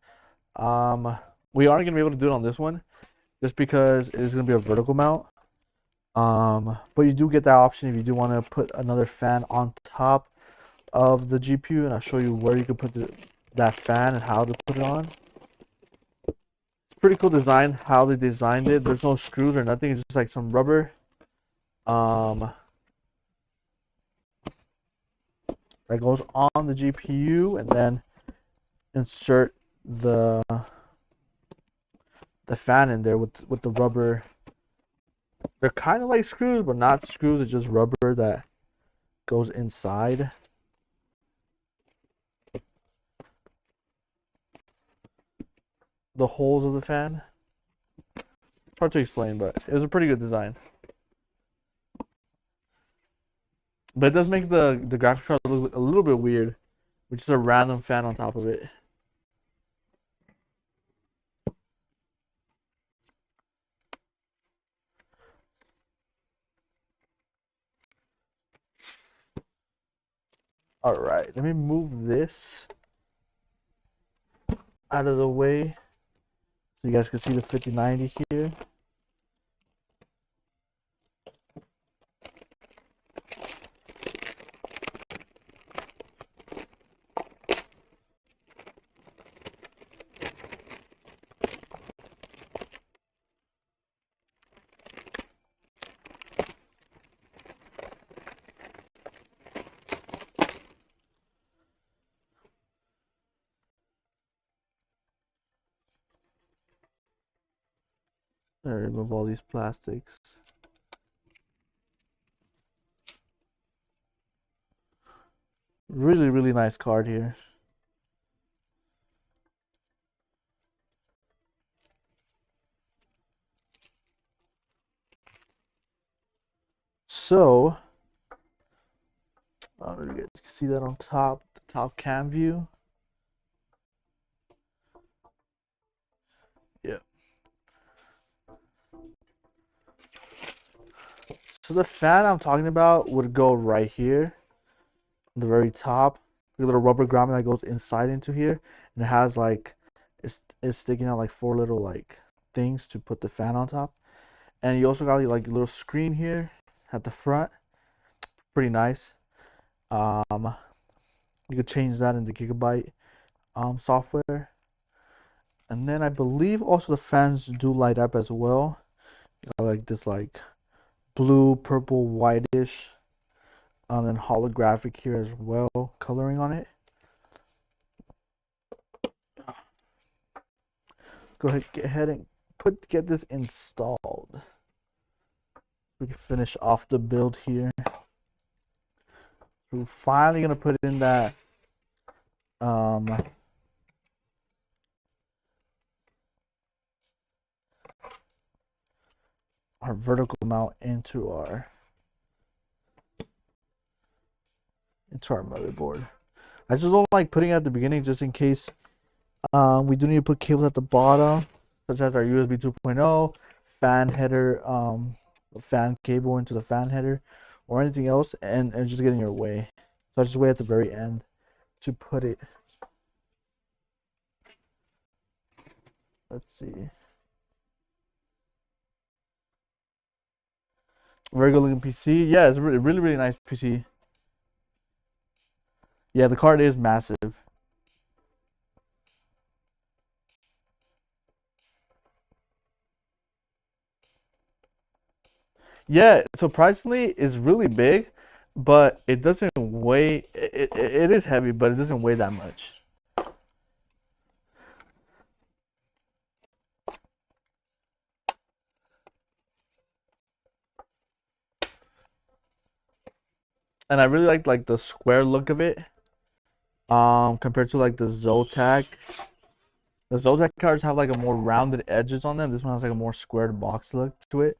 We aren't gonna be able to do it on this one, just because it is gonna be a vertical mount. But you do get that option if you do want to put another fan on top of the GPU, and I'll show you where you can put that fan and how to put it on. It's pretty cool design how they designed it. There's no screws or nothing. It's just like some rubber. That goes on the GPU, and then insert the fan in there with the rubber. They're kind of like screws, but not screws. It's just rubber that goes inside. The holes of the fan. It's hard to explain, but it was a pretty good design. But it does make the graphics card look a little bit weird, which is a random fan on top of it. All right, let me move this out of the way so you guys can see the 5090 here. Remove all these plastics. Really, really nice card here. So, you guys can see that on top, the top cam view. Yeah. So the fan I'm talking about would go right here, the very top. The little rubber grommet that goes inside into here, and it has like it's sticking out like 4 little like things to put the fan on top. And you also got like a little screen here at the front, pretty nice. You could change that into Gigabyte software. And then I believe also the fans do light up as well. You got like this like blue, purple, whitish, and holographic here as well, coloring on it. Go ahead and get this installed. We can finish off the build here. We're finally gonna put in that our vertical mount into our motherboard. I just don't like putting it at the beginning just in case we do need to put cables at the bottom, such as our USB 2.0, fan header, fan cable into the fan header, or anything else, and just get in your way. So I just wait at the very end to put it. Let's see. Very good looking PC. Yeah, it's really, really, really nice PC. Yeah, the card is massive. Yeah, surprisingly, it's really big, but it doesn't weigh. It is heavy, but it doesn't weigh that much. And I really like the square look of it. Compared to like the Zotac. The Zotac cards have like a more rounded edges on them. This one has like a more squared box look to it.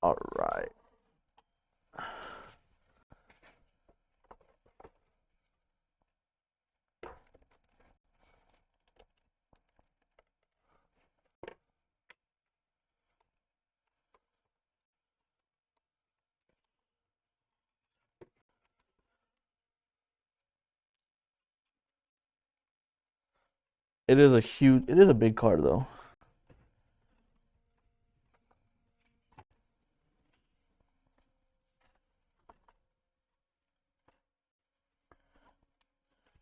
All right. It is a big card though.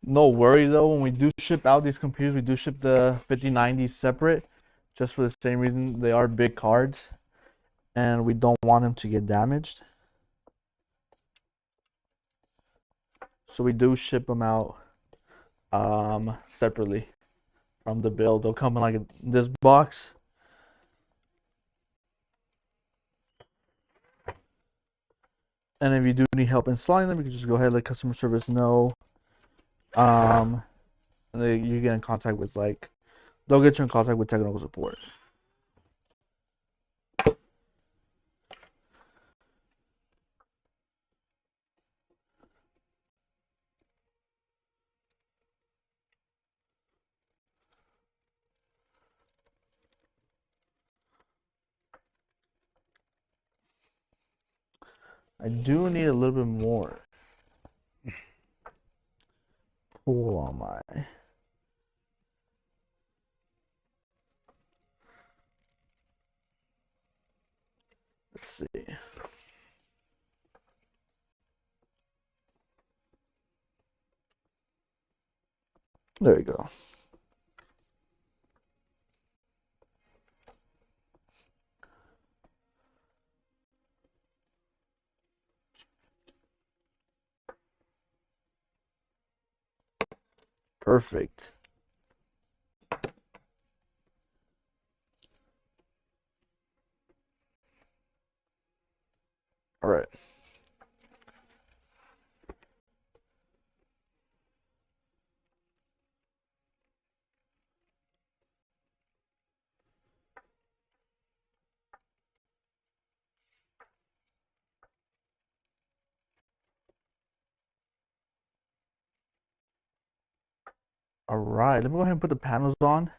No worry though, when we do ship out these computers, we do ship the 5090 separate, just for the same reason they are big cards, and we don't want them to get damaged. So we do ship them out separately from the build. They'll come in like this box. And if you do need help installing them, you can just go ahead and let customer service know. And you get in contact with they'll get you in contact with technical support. I do need a little bit more pull on my. Let's see. There we go. Perfect. All right. All right. Let me go ahead and put the panels on.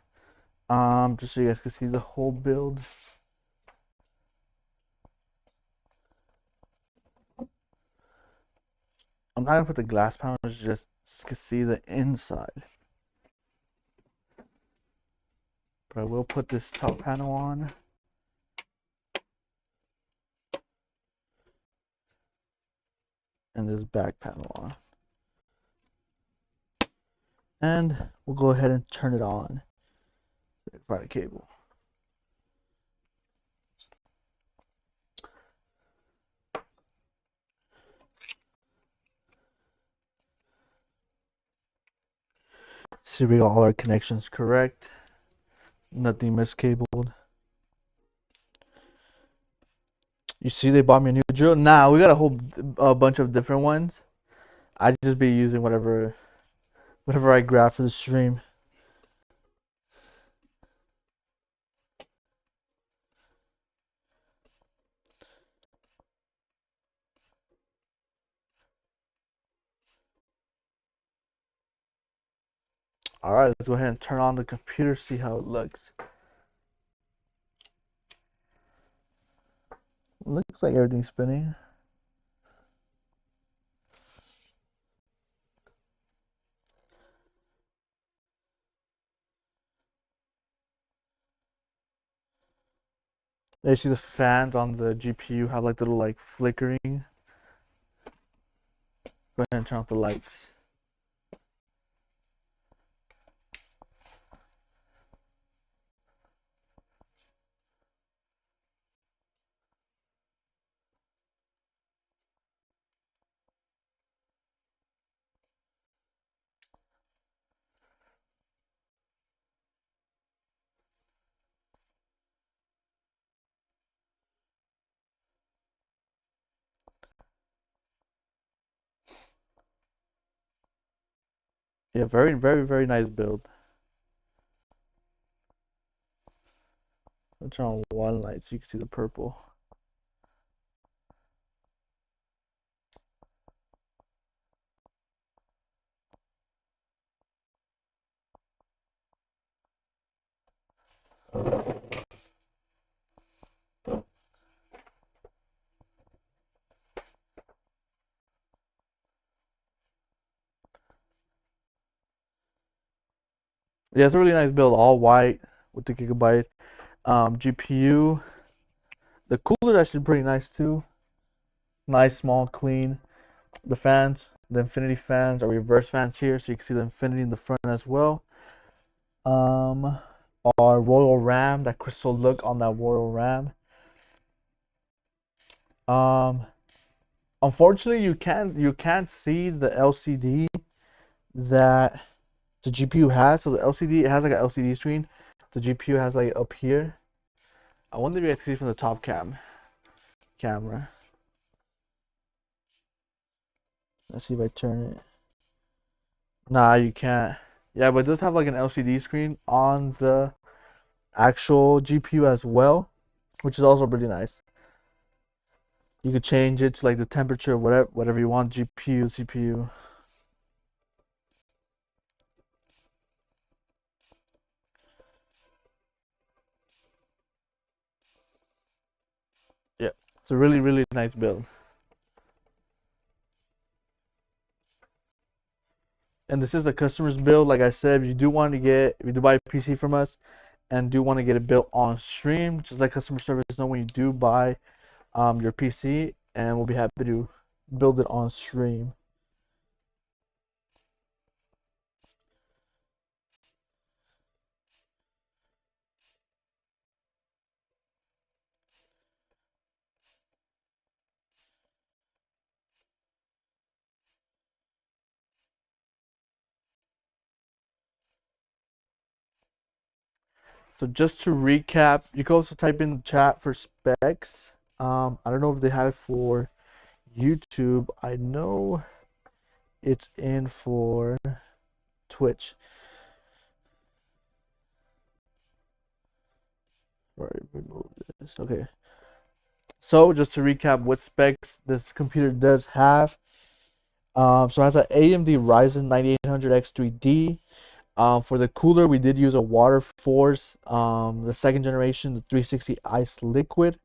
Just so you guys can see the whole build. I'm not gonna put the glass panels just to see the inside. But I will put this top panel on. And this back panel on. And we'll go ahead and turn it on. Find a cable. See, we got all our connections correct. Nothing miscabled. You see, they bought me a new drill. Nah, we got a bunch of different ones. I just be using whatever I grab for the stream. All right, let's go ahead and turn on the computer, see how it looks. Looks like everything's spinning. You see the fans on the GPU have like little like flickering. Go ahead and turn off the lights. Yeah, very, very, very nice build. I'll turn on one light so you can see the purple. Yeah, it's a really nice build, all white with the gigabyte GPU. The cooler is actually pretty nice too. Nice, small, clean. The fans, the infinity fans are reverse fans here, so you can see the infinity in the front as well. Our royal RAM, that crystal look on that royal RAM. Unfortunately, you can't see the LCD that the GPU has. So the LCD, it has like an LCD screen. The GPU has like up here. I wonder if you can see from the top camera. Let's see if I turn it. Nah, you can't. Yeah, but it does have like an LCD screen on the actual GPU as well, which is also pretty nice. You could change it to like the temperature, whatever you want, GPU, CPU. Yeah, it's a really, really nice build. And this is the customer's build. Like I said, if you do buy a PC from us and do want to get it built on stream, just let customer service know when you do buy your PC, and we'll be happy to build it on stream. So just to recap, you can also type in the chat for specs. I don't know if they have it for YouTube. I know it's in for Twitch. Right, remove this. Okay. So just to recap what specs this computer does have. So it has an AMD Ryzen 9800X3D. For the cooler, we did use a Waterforce, the second generation, the 360 Ice Liquid.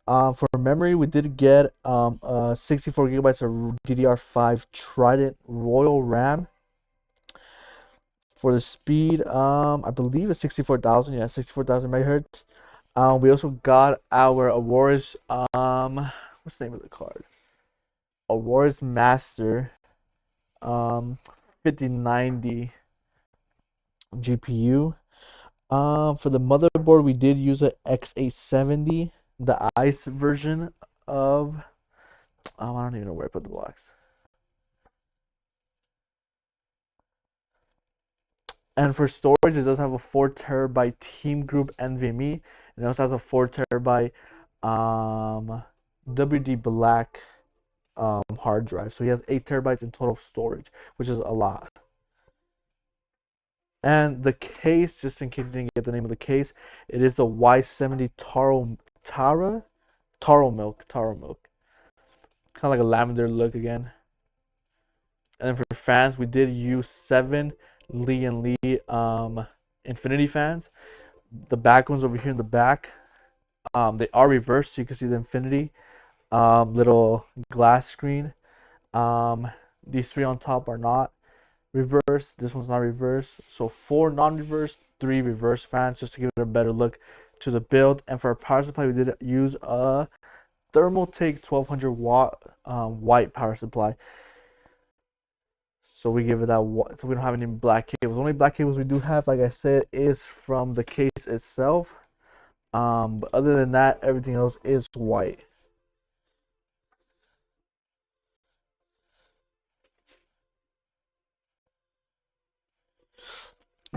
For memory, we did get 64 gigabytes of DDR5 Trident Royal RAM. For the speed, I believe it's 64,000. Yeah, 64,000 megahertz. We also got our AORUS, what's the name of the card? AORUS Master, 5090 GPU. For the motherboard, we did use a X870, the ICE version of. I don't even know where I put the blocks. And for storage, it does have a 4 terabyte Team Group NVMe, and it also has a 4 terabyte WD Black hard drive. So he has 8 terabytes in total storage, which is a lot. And the case, just in case you didn't get the name of the case, it is the Y70 Taro milk. Kind of like a lavender look again. And then for fans, we did use 7 Lian infinity fans. The back ones over here in the back, they are reversed, so you can see the infinity little glass screen. These 3 on top are not reverse. This one's not reverse. So 4 non-reverse, 3 reverse fans, just to give it a better look to the build. And for our power supply, we did use a Thermaltake 1200 watt white power supply. So we give it that. So we don't have any black cables. The only black cables we do have, like I said, is from the case itself. But other than that, everything else is white.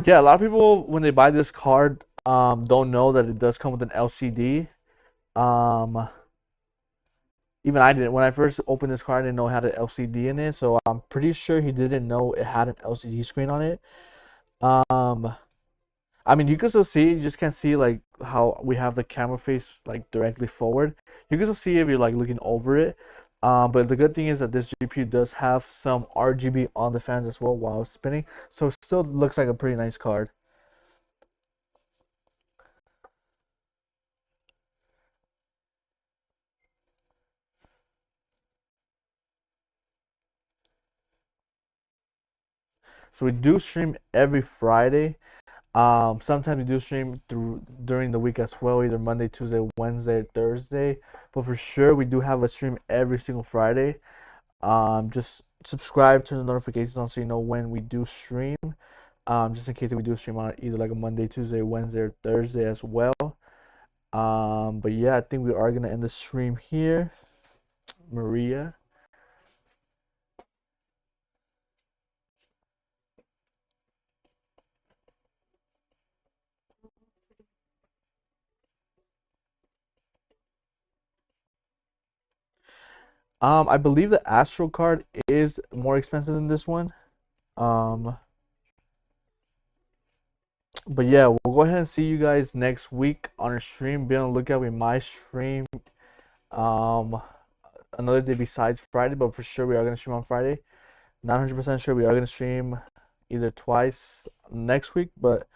Yeah, a lot of people when they buy this card don't know that it does come with an LCD. Even I didn't. When I first opened this card, I didn't know it had an LCD in it, so I'm pretty sure he didn't know it had an LCD screen on it. I mean, you can still see it, you just can't see like how we have the camera face like directly forward. You can still see if you're like looking over it. But the good thing is that this GPU does have some RGB on the fans as well while spinning, so it still looks like a pretty nice card. So we do stream every Friday. Sometimes we do stream during the week as well, either Monday, Tuesday, Wednesday, or Thursday. But for sure, we do have a stream every single Friday. Just subscribe, turn the notifications on so you know when we do stream. Just in case we do stream on either like a Monday, Tuesday, Wednesday, or Thursday as well. But yeah, I think we are gonna end the stream here. Maria. I believe the Astro card is more expensive than this one. But yeah, we'll go ahead and see you guys next week on our stream. Be on the lookout with my stream. Another day besides Friday, but for sure we are gonna stream on Friday. Not 100% sure we are gonna stream either twice next week, but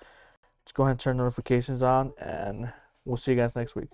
just go ahead and turn notifications on, and we'll see you guys next week.